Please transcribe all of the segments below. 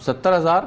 70,000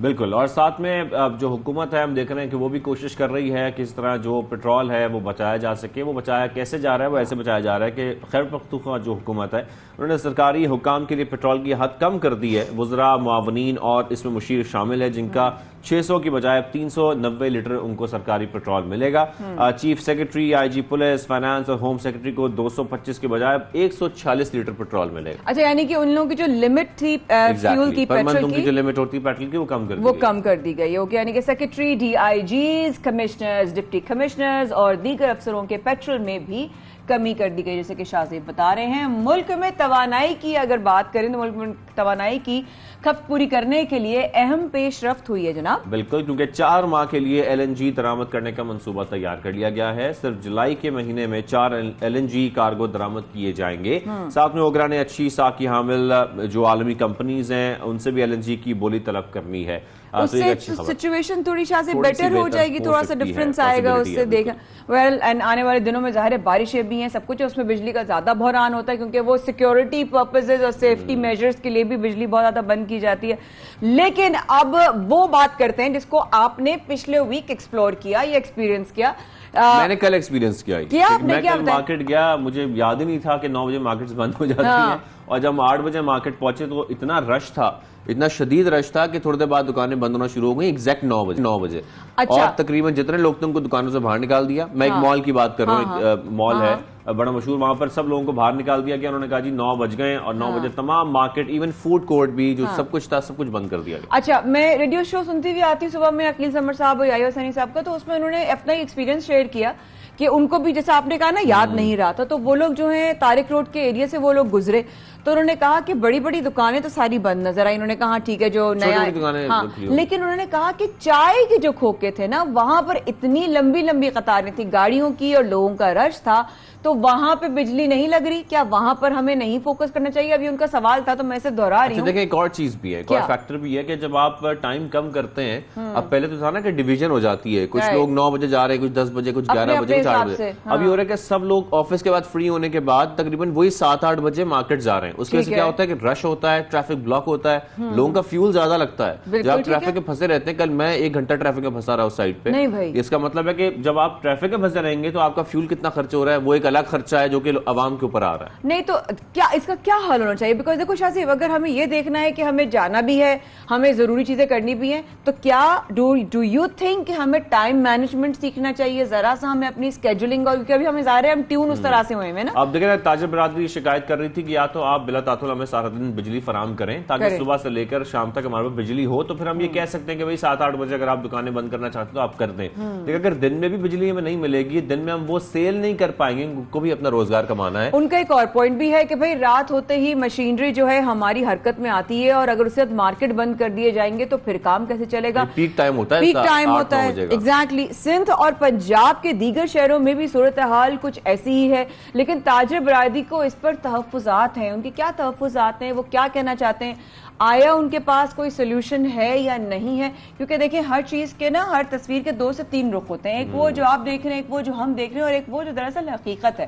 بالکل. اور ساتھ میں جو حکومت ہے ہم دیکھ رہے ہیں کہ وہ بھی کوشش کر رہی ہے کہ اس طرح جو پیٹرول ہے وہ بچایا جا سکے. وہ بچایا کیسے جا رہا ہے؟ وہ ایسے بچایا جا رہا ہے کہ خیبر پختونخوا جو حکومت ہے انہوں نے سرکاری حکام کے لیے پیٹرول کی حد کم کر دی ہے. وزراء، معاونین اور اس میں مشیر شامل ہے جن کا 600 کی بجائے 390 لیٹر ان کو سرکاری پیٹرول ملے گا. چیف سیکرٹری، آئی جی پولیس، فائنانس اور ہوم سیکرٹری کو 225 کے بجائے 146 لیٹر پیٹرول ملے گا. اچھا، یعنی کہ ان لوگوں کی جو لمٹ تھی فیول کی، پیٹرول کی جو لمٹ ہوتی ہے پیٹرول کی، وہ کم کر دی گئی. اوکے، یعنی کہ secretary, D I Gs, commissioners, deputy commissioners اور دیگر افسروں کے پیٹرول میں بھی کمی کر دی گئی. جیسے کہ شاہ زیب بتا رہے ہیں، ملک میں توانائی کی اگر بات کریں تو ملک میں توانائی کی کھپت پوری کرنے کے لیے اہم پیش رفت ہوئی ہے جناب. بالکل، کیونکہ 4 ماہ کے لیے ایل این جی درآمد کرنے کا منصوبہ تیار کر لیا گیا ہے. صرف جولائی کے مہینے میں 4 ایل این جی کارگو درآمد کیے جائیں گے. ساتھ میں اوگرا نے اچھی ساکھ کی حامل جو عالمی کمپنیز ہیں ان سے بھی ایل این جی کی بولی طلب کرنی ہے. اس سے سچویشن تھوڑی شاہ سے بیٹر ہو جائے گی، تھوڑا سا ڈفرنس آئے گا اس سے. دیکھا ویل اینڈ آنے والے دنوں میں ظاہر ہے بارشیں بھی ہیں، سب کچھ ہے، اس میں بجلی کا زیادہ بحران ہوتا ہے کیونکہ وہ سیکیورٹی پرپزز اور سیفٹی میجرز کے لیے بھی بجلی بہت زیادہ بند کی جاتی ہے. لیکن اب وہ بات کرتے ہیں جس کو آپ نے پچھلے ویک ایکسپلور کیا یا ایکسپیرینس کیا. میں نے کل ایکسپیرینس کیا. میں کل مارکیٹ گیا، مجھے یاد ہی نہیں تھا کہ 9 بجے مارکیٹس بند ہو جاتی ہیں، اور جب ہم 8 بجے مارکیٹ پہنچے تو اتنا رش تھا، اتنا شدید رش تھا کہ تھوڑی دیر بعد دکانیں بند ہونا شروع ہو گئی ایگزیکٹ 9 بجے. اور تقریباً جتنے لوگ تھے ان کو دکانوں سے باہر نکال دیا. میں ایک مال کی بات کر رہا ہوں، ایک مال ہے بڑا مشہور، وہاں پر سب لوگوں کو باہر نکال دیا گیا. انہوں نے کہا جی 9 بج گئے، اور 9 بجے تمام مارکیٹ، ایون فوڈ کورٹ بھی جو سب کچھ تھا، سب کچھ بند کر دیا گیا. اچھا، میں ریڈیو شو سنتی ہوئی آتی صبح میں عقیل سمر صاحب اور یحییٰ حسینی صاحب کا، تو اس میں انہوں نے اپنا ایکسپیرینس شیئر کیا کہ ان کو بھی جیسا آپ نے کہا نا یاد نہیں رہا تھا، تو وہ لوگ جو ہیں طارق روڈ کے ایریا سے وہ لوگ گزرے تو انہوں نے کہا کہ بڑی بڑی دکانیں تو ساری بند نظر آئی. انہوں نے کہا ٹھیک ہے جو نیا، لیکن انہوں نے کہا کہ چائے کے جو کھوکے تھے نا وہاں پر اتنی لمبی لمبی قطاریں تھیں گاڑیوں کی اور لوگوں کا رش تھا، تو وہاں پہ بجلی نہیں لگ رہی. کیا وہاں پر ہمیں نہیں فوکس کرنا چاہیے؟ ابھی ان کا سوال تھا تو میں اسے دہرا رہی ہوں. دیکھیں ایک اور چیز بھی ہے، ایک اور فیکٹر بھی ہے کہ جب آپ ٹائم کم کرتے ہیں، اب پہلے تو تھا نا کہ ڈیویژن ہو جاتی ہے، کچھ لوگ 9 بجے جا رہے ہیں، کچھ 10 بجے، کچھ 11 بجے، کچھ 8 بجے. ابھی ہو رہا ہے کہ سب لوگ آفس کے بعد فری ہونے کے بعد تقریباً وہی 7-8 بجے مارکیٹ جا رہے ہیں. اس کی وجہ سے کیا ہوتا ہے کہ رش ہوتا ہے، ٹریفک بلاک ہوتا ہے، لوگوں کا فیول زیادہ لگتا ہے. جب آپ ٹریفک میں پھنسے رہتے ہیں، کل میں 1 گھنٹہ ٹریفک میں پھنسا رہا ہوں سائڈ پہ، اس کا مطلب ہے کہ جب آپ ٹریفک میں پھنسے رہیں گے تو آپ کا فیول کتنا خرچ ہو رہا ہے، وہ ایک الگ خرچہ ہے جو کہ عوام کے اوپر آ رہا ہے. نہیں تو کیا اس کا کیا حل ہونا چاہیے؟ بیکاز دیکھو شاہ صاحب، اگر ہمیں یہ دیکھنا ہے کہ ہمیں جانا بھی ہے، ہمیں ضروری چیزیں کرنی بھی ہیں، تو کیا ڈو یو تھنک کہ ہمیں ٹائم مینجمنٹ سیکھنا چاہیے ذرا سا، ہمیں اپنی اسکیجولنگ، اور کیونکہ ابھی ہمیں ظاہر ہے ہم ٹیون اس طرح سے ہوئے ہیں نا. اب دیکھیں تاجر برادری شکایت کر رہی تھی کہ یا تو آپ بلا تعطل ہمیں سارا دن بجلی فراہم کریں تاکہ صبح سے لے کر شام تک ہمارے پاس بجلی ہو، تو پھر ہم یہ کہہ سکتے ہیں کہ بھائی 7-8 بجے اگر آپ دکانیں بند کرنا چاہتے تو آپ کر دیں. لیکن اگر دن میں بھی بجلی ہمیں نہیں ملے گی، دن میں ہم وہ سیل نہیں کر پائیں گے، ان کو بھی اپنا روزگار کمانا ہے. ان کا ایک اور پوائنٹ بھی ہے کہ بھائی رات ہوتے ہی مشینری جو ہے ہماری حرکت میں آتی ہے، اور اگر اس کے بعد مارکیٹ بند کر دیے جائیں گے تو پھر کام کیسے چلے گا؟ پیک ٹائم ہوتا ہے، پیک ٹائم ہوتا ہے. ایگزیکٹلی. سندھ اور پنجاب کے دیگر شہروں میں بھی صورتحال کچھ ایسی ہی ہے، لیکن تاجر برادری کو اس پر تحفظات ہیں. ان کے کیا تحفظات ہیں؟ وہ کیا کہنا چاہتے ہیں؟ آیا ان کے پاس کوئی سولوشن ہے یا نہیں ہے؟ کیونکہ دیکھیں ہر چیز کے نا، ہر تصویر کے 2 سے 3 رخ ہوتے ہیں. ایک وہ جو آپ دیکھ رہے ہیں، ایک وہ جو ہم دیکھ رہے ہیں، اور ایک وہ جو دراصل حقیقت ہے.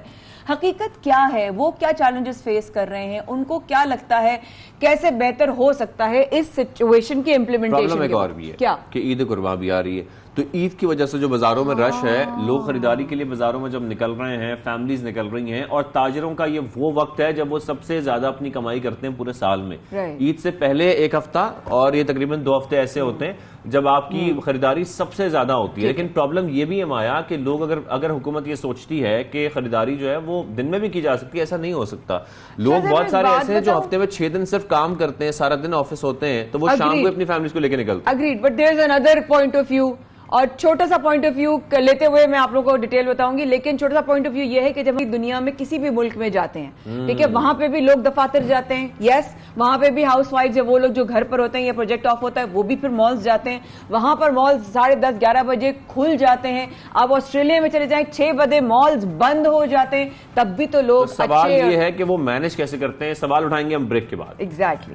حقیقت کیا ہے؟ وہ کیا چیلنجز فیس کر رہے ہیں؟ ان کو کیا لگتا ہے کیسے بہتر ہو سکتا ہے اس سچویشن کی امپلیمنٹیشن؟ پرابلم ایک اور بھی ہے کیا کہ عید قربان بھی آ رہی ہے، تو عید کی وجہ سے جو بازاروں میں رش ہے، لوگ خریداری کے لیے بازاروں میں جب نکل رہے ہیں، فیملیز نکل رہی ہیں، اور تاجروں کا یہ وہ وقت ہے جب وہ سب سے زیادہ اپنی کمائی کرتے ہیں پورے سال میں. عید سے پہلے 1 ہفتہ اور یہ تقریباً 2 ہفتے ایسے ہوتے ہیں جب آپ کی خریداری سب سے زیادہ ہوتی ہے. لیکن پرابلم یہ بھی ہے مایا کہ لوگ اگر حکومت یہ سوچتی ہے کہ خریداری جو ہے وہ دن میں بھی کی جا سکتی ہے، ایسا نہیں ہو سکتا. لوگ بہت سارے ایسے ہیں جو ہفتے میں 6 دن صرف کام کرتے ہیں، سارا دن آفس ہوتے ہیں، تو وہ شام کو اپنی فیملیز کو لے کے نکلتے ہیں. Agreed, but there is another point of view, اور چھوٹا سا پوائنٹ آف ویو لیتے ہوئے میں آپ لوگوں کو ڈیٹیل بتاؤں گی. لیکن چھوٹا سا پوائنٹ آف ویو یہ ہے کہ جب ہم دنیا میں کسی بھی ملک میں جاتے ہیں، ٹھیک ہے، وہاں پہ بھی لوگ دفاتر جاتے ہیں. یس، وہاں پہ بھی ہاؤس وائف وہ لوگ جو گھر پر ہوتے ہیں یا پروجیکٹ آف ہوتا ہے وہ بھی پھر مالز جاتے ہیں. وہاں پر مالز 10:30-11 بجے کھل جاتے ہیں. اب آسٹریلیا میں چلے جائیں 6 بجے مالز بند ہو جاتے ہیں، تب بھی تو لوگ. سوال یہ ہے کہ وہ مینج کیسے کرتے ہیں، سوال اٹھائیں گے ہم بریک کے بعد. ایگزیکٹلی.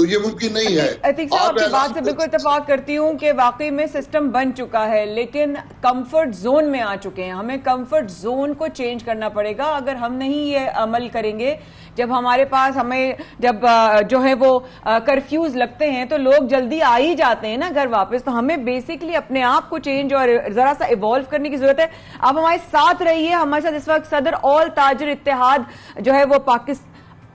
تو یہ ممکن نہیں ہے. عتیق صاحب آپ کی بات سے بالکل اتفاق کرتی ہوں کہ واقعی میں سسٹم بن چکا ہے، لیکن کمفرٹ زون میں آ چکے ہیں. ہمیں کمفرٹ زون کو چینج کرنا پڑے گا. اگر ہم نہیں یہ عمل کریں گے، جب ہمارے پاس جب جو ہے وہ کرفیوز لگتے ہیں تو لوگ جلدی آ ہی جاتے ہیں نا گھر واپس. تو ہمیں بیسکلی اپنے آپ کو چینج اور ذرا سا ایوالو کرنے کی ضرورت ہے. آپ ہمارے ساتھ رہیے. ہمارے ساتھ اس وقت صدر آل تاجر اتحاد جو ہے وہ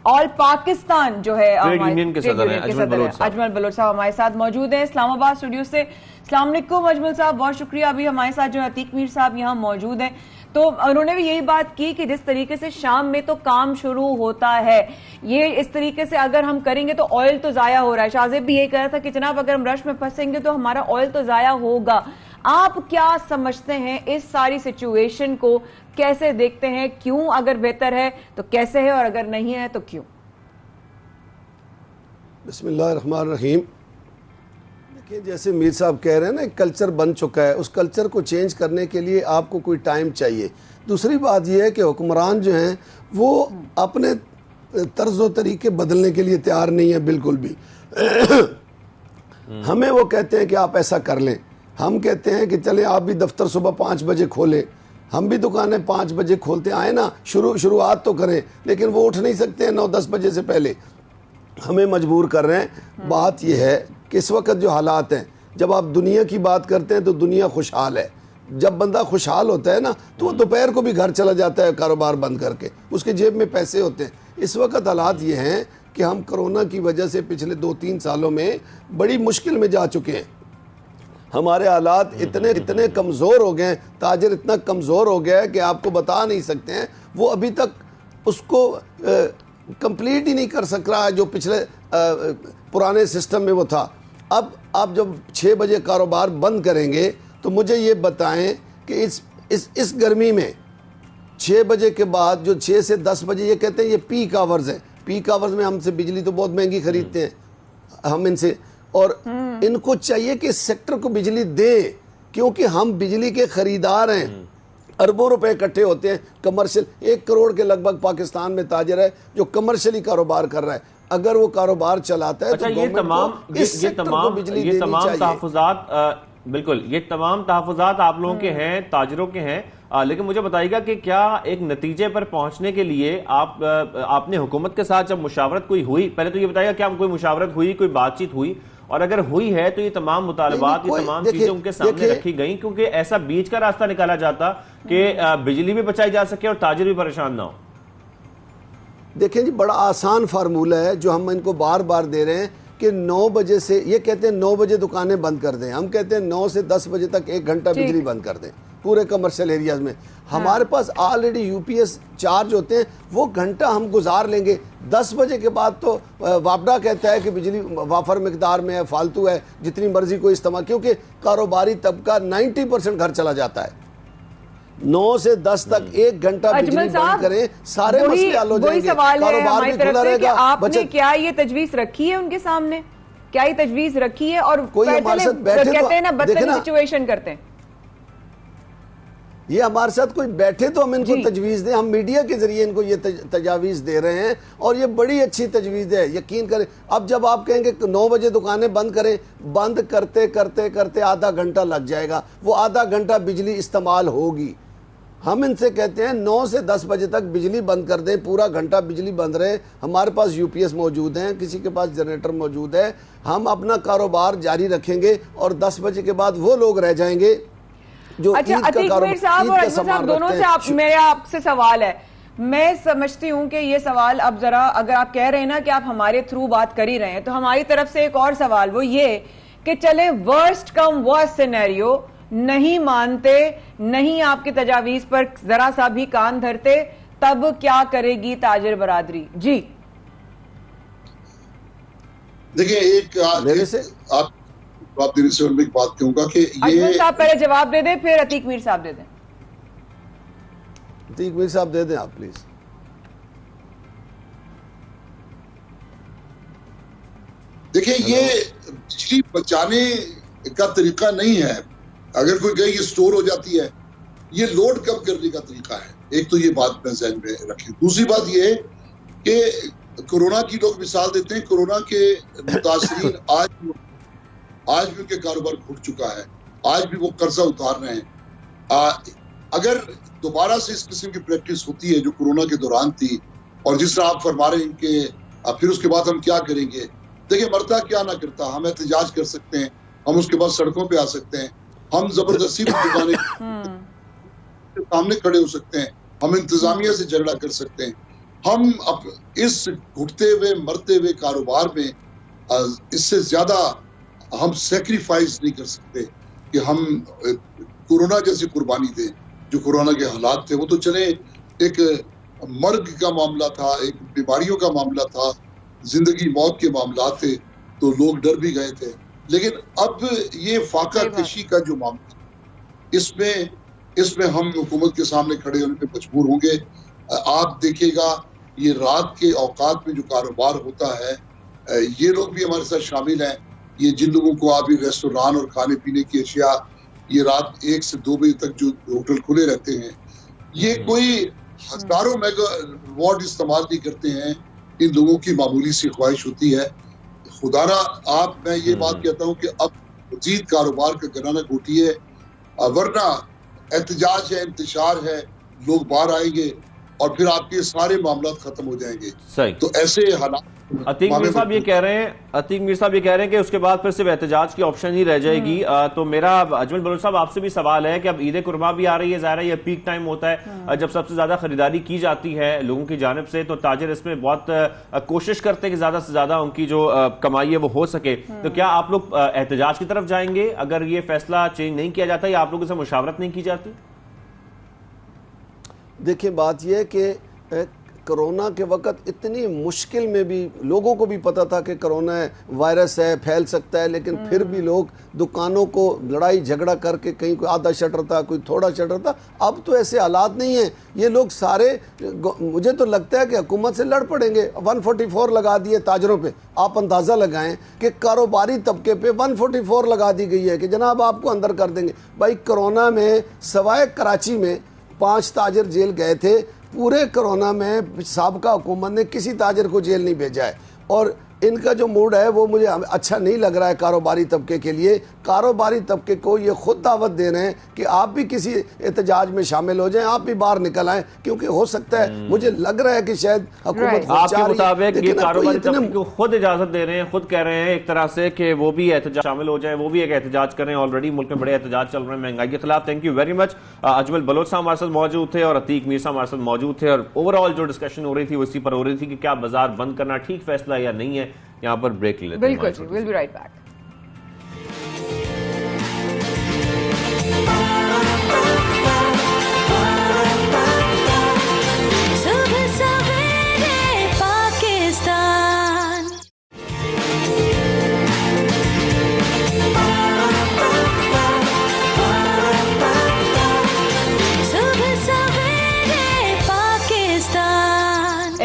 آل پاکستان جو ہے یونین کے صدر ہیں اجمل بلوچ صاحب ہمارے ساتھ موجود ہیں اسلام آباد اسٹوڈیو سے. السلام علیکم اجمل صاحب، بہت شکریہ. ابھی ہمارے ساتھ جو عتیق میر صاحب یہاں موجود ہیں، تو انہوں نے بھی یہی بات کی کہ جس طریقے سے شام میں تو کام شروع ہوتا ہے، یہ اس طریقے سے اگر ہم کریں گے تو آئل تو ضائع ہو رہا ہے. شاہ زیب بھی یہی کہہ رہا تھا کہ جناب اگر ہم رش میں پھنسیں گے تو ہمارا آئل تو ضائع ہوگا. آپ کیا سمجھتے ہیں اس ساری سچویشن کو، کیسے دیکھتے ہیں؟ کیوں اگر بہتر ہے تو کیسے ہے، اور اگر نہیں ہے تو کیوں؟ بسم اللہ الرحمن الرحیم. دیکھیں جیسے میر صاحب کہہ رہے ہیں نا، ایک کلچر بن چکا ہے، اس کلچر کو چینج کرنے کے لیے آپ کو کوئی ٹائم چاہیے. دوسری بات یہ ہے کہ حکمران جو ہیں وہ اپنے طرز و طریقے بدلنے کے لیے تیار نہیں ہے بالکل بھی. ہمیں وہ کہتے ہیں کہ آپ ایسا کر لیں، ہم کہتے ہیں کہ چلیں آپ بھی دفتر صبح 5 بجے کھولیں، ہم بھی دکانیں 5 بجے کھولتے آئے نا، شروعات تو کریں، لیکن وہ اٹھ نہیں سکتے ہیں 9-10 بجے سے پہلے، ہمیں مجبور کر رہے ہیں. بات یہ ہے کہ اس وقت جو حالات ہیں، جب آپ دنیا کی بات کرتے ہیں تو دنیا خوشحال ہے. جب بندہ خوشحال ہوتا ہے نا تو وہ دوپہر کو بھی گھر چلا جاتا ہے کاروبار بند کر کے، اس کے جیب میں پیسے ہوتے ہیں. اس وقت حالات یہ ہیں کہ ہم کرونا کی وجہ سے پچھلے 2-3 سالوں میں بڑی مشکل میں جا چکے ہیں. ہمارے حالات اتنے کمزور ہو گئے ہیں، تاجر اتنا کمزور ہو گیا ہے کہ آپ کو بتا نہیں سکتے ہیں. وہ ابھی تک اس کو کمپلیٹ ہی نہیں کر سک رہا ہے جو پچھلے پرانے سسٹم میں وہ تھا. اب آپ جب 6 بجے کاروبار بند کریں گے تو مجھے یہ بتائیں کہ اس گرمی میں 6 بجے کے بعد جو 6 سے 10 بجے یہ کہتے ہیں یہ پیک آورز ہیں. پیک آورز میں ہم سے بجلی تو بہت مہنگی خریدتے ہیں ہم ان سے، اور ان کو چاہیے کہ اس سیکٹر کو بجلی دیں، کیونکہ ہم بجلی کے خریدار ہیں. اربوں روپے اکٹھے ہوتے ہیں کمرشل. 1 کروڑ کے لگ بھگ پاکستان میں تاجر ہے جو کمرشلی کاروبار کر رہا ہے. اگر وہ کاروبار چلاتا ہے تو یہ تمام تحفظات بالکل یہ تمام تحفظات آپ لوگوں کے ہیں، تاجروں کے ہیں. لیکن مجھے بتائیے گا کہ کیا ایک نتیجے پر پہنچنے کے لیے آپ نے حکومت کے ساتھ جب مشاورت کوئی ہوئی، پہلے تو یہ بتائیے گا کیا کوئی مشاورت ہوئی، کوئی بات چیت ہوئی، اور اگر ہوئی ہے تو یہ تمام مطالبات، یہ تمام چیزیں ان کے سامنے رکھی گئیں؟ کیونکہ ایسا بیچ کا راستہ نکالا جاتا کہ بجلی بھی بچائی جا سکے اور تاجر بھی پریشان نہ ہو. دیکھیں جی، بڑا آسان فارمولہ ہے جو ہم ان کو بار بار دے رہے ہیں کہ 9 بجے سے، یہ کہتے ہیں 9 بجے دکانیں بند کر دیں، ہم کہتے ہیں 9 سے 10 بجے تک 1 گھنٹہ بجلی بند کر دیں پورے کمرشل ایریاز میں. ہمارے پاس already U P S charge ہوتے ہیں، وہ گھنٹہ ہم گزار لیں گے. 10 بجے کے بعد تو واپڈا کہتا ہے کہ بجلی وافر مقدار میں ہے، فالتو ہے، جتنی مرضی کوئی استعمال، کیونکہ کاروباری طبقہ 90% گھر چلا جاتا ہے. 9 سے 10 تک 1 گھنٹہ بجلی بند کریں، سارے مسئلے حل ہو جائیں گے، کاروبار بھی کھلا رہے گا. آپ نے کیا یہ تجویز رکھی ہے ان کے سامنے؟ کیا یہ تجویز رکھی ہے؟ اور کوئی ہمارے ساتھ بیٹھے کہتے ہیں نا بدترین سچویشن کرتے ہیں، یہ ہمارے ساتھ کوئی بیٹھے تو ہم ان کو تجویز دیں. ہم میڈیا کے ذریعے ان کو یہ تجاویز دے رہے ہیں اور یہ بڑی اچھی تجویز ہے، یقین کریں. اب جب آپ کہیں گے 9 بجے دکانیں بند کریں، بند کرتے کرتے کرتے آدھا گھنٹہ لگ جائے گا، وہ آدھا گھنٹہ بجلی استعمال ہوگی. ہم ان سے کہتے ہیں 9 سے 10 بجے تک بجلی بند کر دیں، پورا گھنٹہ بجلی بند رہے. ہمارے پاس یو پی ایس موجود ہیں، کسی کے پاس جنریٹر موجود ہے، ہم اپنا کاروبار جاری رکھیں گے اور 10 بجے کے بعد وہ لوگ رہ جائیں گے جو اچھا. عتیق میر صاحب اور اجمل صاحب دونوں سے میرا آپ سے سوال ہے. میں سمجھتی ہوں کہ یہ سوال اب ذرا، اگر آپ کہہ رہے ہیں نا کہ آپ ہمارے تھرو بات کر ہی رہے ہیں، تو ہماری طرف سے ایک اور سوال وہ یہ کہ چلیں ورسٹ کم ورسٹ سینیریو، نہیں مانتے، نہیں آپ کی تجاویز پر ذرا سا بھی کان دھرتے، تب کیا کرے گی تاجر برادری؟ جی دیکھیں، ایک آپ دینے سے میں ایک بات کہوں گا کہ یہ اجمل صاحب پہلے جواب دے دیں، پھر عتیق میر صاحب دے دیں. عتیق میر صاحب دے دیں آپ پلیز. دیکھیں، یہ بجلی بچانے کا طریقہ نہیں ہے. اگر کوئی کہے یہ سٹور ہو جاتی ہے، یہ لوڈ کم کرنے کا طریقہ ہے. ایک تو یہ بات میں ذہن میں رکھیں. دوسری بات یہ ہے کہ کورونا کی لوگ مثال دیتے ہیں, کورونا کے متاثرین آج بھی ان کے کاروبار گھٹ چکا ہے, آج بھی وہ قرضہ اتار رہے ہیں. اگر دوبارہ سے اس قسم کی پریکٹس ہوتی ہے جو کورونا کے دوران تھی, اور جس طرح آپ فرما رہے ہیں کہ پھر اس کے بعد ہم کیا کریں گے, دیکھیں مرتا کیا نہ کرتا, ہم احتجاج کر سکتے ہیں, ہم اس کے بعد سڑکوں پہ آ سکتے ہیں, ہم زبردستی دکانیں سامنے کھڑے ہو سکتے ہیں, ہم انتظامیہ سے جھگڑا کر سکتے ہیں. ہم اس گھٹتے ہوئے مرتے ہوئے کاروبار میں اس سے زیادہ ہم سیکریفائز نہیں کر سکتے کہ ہم کورونا جیسی قربانی دیں. جو کورونا کے حالات تھے وہ تو چلے ایک مرگ کا معاملہ تھا, ایک بیماریوں کا معاملہ تھا, زندگی موت کے معاملات تھے, تو لوگ ڈر بھی گئے تھے. لیکن اب یہ فاقہ کشی کا جو معاملہ, اس میں ہم حکومت کے سامنے کھڑے ہونے پہ مجبور ہوں گے. آپ دیکھیے گا یہ رات کے اوقات میں جو کاروبار ہوتا ہے, یہ لوگ بھی ہمارے ساتھ شامل ہیں. یہ جن لوگوں کو آپ ریسٹوران اور کھانے پینے کی اشیاء یہ رات 1 سے 2 بجے تک جو ہوٹل کھلے رہتے ہیں, یہ کوئی ہزاروں میگا واٹ استعمال نہیں کرتے ہیں. ان لوگوں کی معمولی سی خواہش ہوتی ہے. خدا نہ میں یہ بات کہتا ہوں کہ اب مزید کاروبار کا گرانا گھوٹیے, ورنہ احتجاج ہے, انتشار ہے, لوگ باہر آئیں گے اور پھر آپ کے سارے معاملات ختم ہو جائیں گے. تو ایسے حالات عتیق میر صاحب یہ کہہ رہے ہیں کہ اس کے بعد پھر صرف احتجاج کی آپشن ہی رہ جائے گی. تو میرا اجمل بلوچ صاحب آپ سے بھی سوال ہے کہ اب عید قرباں بھی آ رہی ہے, ظاہر ہے یہ پیک ٹائم ہوتا ہے جب سب سے زیادہ خریداری کی جاتی ہے لوگوں کی جانب سے, تو تاجر اس میں بہت کوشش کرتے ہیں کہ زیادہ سے زیادہ ان کی جو کمائی ہے وہ ہو سکے. تو کیا آپ لوگ احتجاج کی طرف جائیں گے اگر یہ فیصلہ چینج نہیں کیا جاتا, یا آپ لوگوں سے مشاورت نہیں کی جاتی؟ دیکھیں بات یہ ہے کہ کرونا کے وقت اتنی مشکل میں بھی لوگوں کو بھی پتا تھا کہ کرونا وائرس ہے, پھیل سکتا ہے, لیکن پھر بھی لوگ دکانوں کو لڑائی جھگڑا کر کے, کہیں کوئی آدھا شٹر تھا, کوئی تھوڑا شٹر تھا. اب تو ایسے حالات نہیں ہیں. یہ لوگ سارے, مجھے تو لگتا ہے کہ حکومت سے لڑ پڑیں گے. 144 لگا دیے تاجروں پہ. آپ اندازہ لگائیں کہ کاروباری طبقے پہ 144 لگا دی گئی ہے کہ جناب آپ کو اندر کر دیں گے. بھائی کرونا میں سوائے کراچی میں 5 تاجر جیل گئے تھے. پورے کرونا میں سابقہ حکومت نے کسی تاجر کو جیل نہیں بھیجا ہے, اور ان کا جو موڈ ہے وہ مجھے اچھا نہیں لگ رہا ہے کاروباری طبقے کے لیے. کاروباری طبقے کو یہ خود دعوت دے رہے ہیں کہ آپ بھی کسی احتجاج میں شامل ہو جائیں, آپ بھی باہر نکل آئیں, کیونکہ ہو سکتا ہے, مجھے لگ رہا ہے کہ شاید حکومت آپ کے مطابق یہ کاروباری طبقے کو خود اجازت دے رہے ہیں, خود کہہ رہے ہیں ایک طرح سے کہ وہ بھی احتجاج شامل ہو جائیں, وہ بھی ایک احتجاج کریں. آلریڈی ملک میں بڑے احتجاج چل رہے ہیں مہنگائی کے خلاف. تھینک یو ویری مچ. اجمل بلوچ صاحب ہمارے ساتھ موجود تھے اور عتیق میر صاحب ہمارے ساتھ موجود تھے, اور اوور آل جو ڈسکشن ہو رہی تھی وہ اسی پر ہو رہی تھی کہ کیا بازار بند کرنا ٹھیک فیصلہ یا نہیں ہے. یہاں پر بریک لے لیتے ہیں. بالکل, we'll be right back.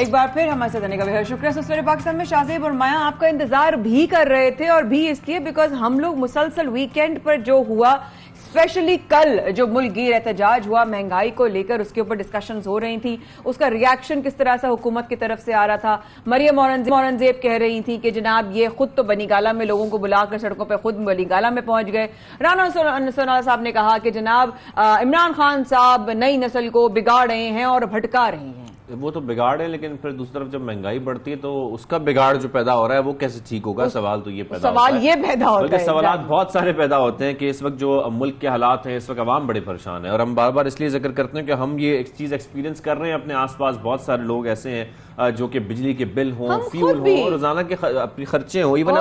ایک بار پھر ہمارے ساتھ آنے کا بہت شکریہ. سویرے پاکستان میں شاہزیب اور مایا آپ کا انتظار بھی کر رہے تھے, اور بھی اس لیے بیکاز ہم لوگ مسلسل ویکینڈ پر جو ہوا, اسپیشلی کل جو ملک گیر احتجاج ہوا مہنگائی کو لے کر, اس کے اوپر ڈسکشنز ہو رہی تھی, اس کا ریاکشن کس طرح سے حکومت کی طرف سے آ رہا تھا. مریم اورنگزیب کہہ رہی تھی کہ جناب یہ خود تو بنی گالہ میں لوگوں کو بلا کر سڑکوں پہ خود بنی گالہ میں پہنچ گئے. رانا سونال صاحب نے کہا کہ جناب عمران خان صاحب نئی نسل کو بگاڑ رہے ہیں اور بھٹکا رہے ہیں. وہ تو بگاڑ ہے, لیکن پھر دوسری طرف جب مہنگائی بڑھتی ہے تو اس کا بگاڑ جو پیدا ہو رہا ہے وہ کیسے ٹھیک ہوگا. سوال تو یہ پیدا ہوتا ہے, سوال یہ پیدا ہوتا ہے, بلکہ سوالات بہت سارے پیدا ہوتے ہیں کہ اس وقت جو ملک کے حالات ہیں, اس وقت عوام بڑے پریشان ہیں, اور ہم بار بار اس لیے ذکر کرتے ہیں کہ ہم یہ ایک چیز ایکسپیرینس کر رہے ہیں اپنے آس پاس. بہت سارے لوگ ایسے ہیں جو کہ بجلی کے بل ہوں, فیول ہوں, روزانہ کے اپنی خرچے ہوں, ایون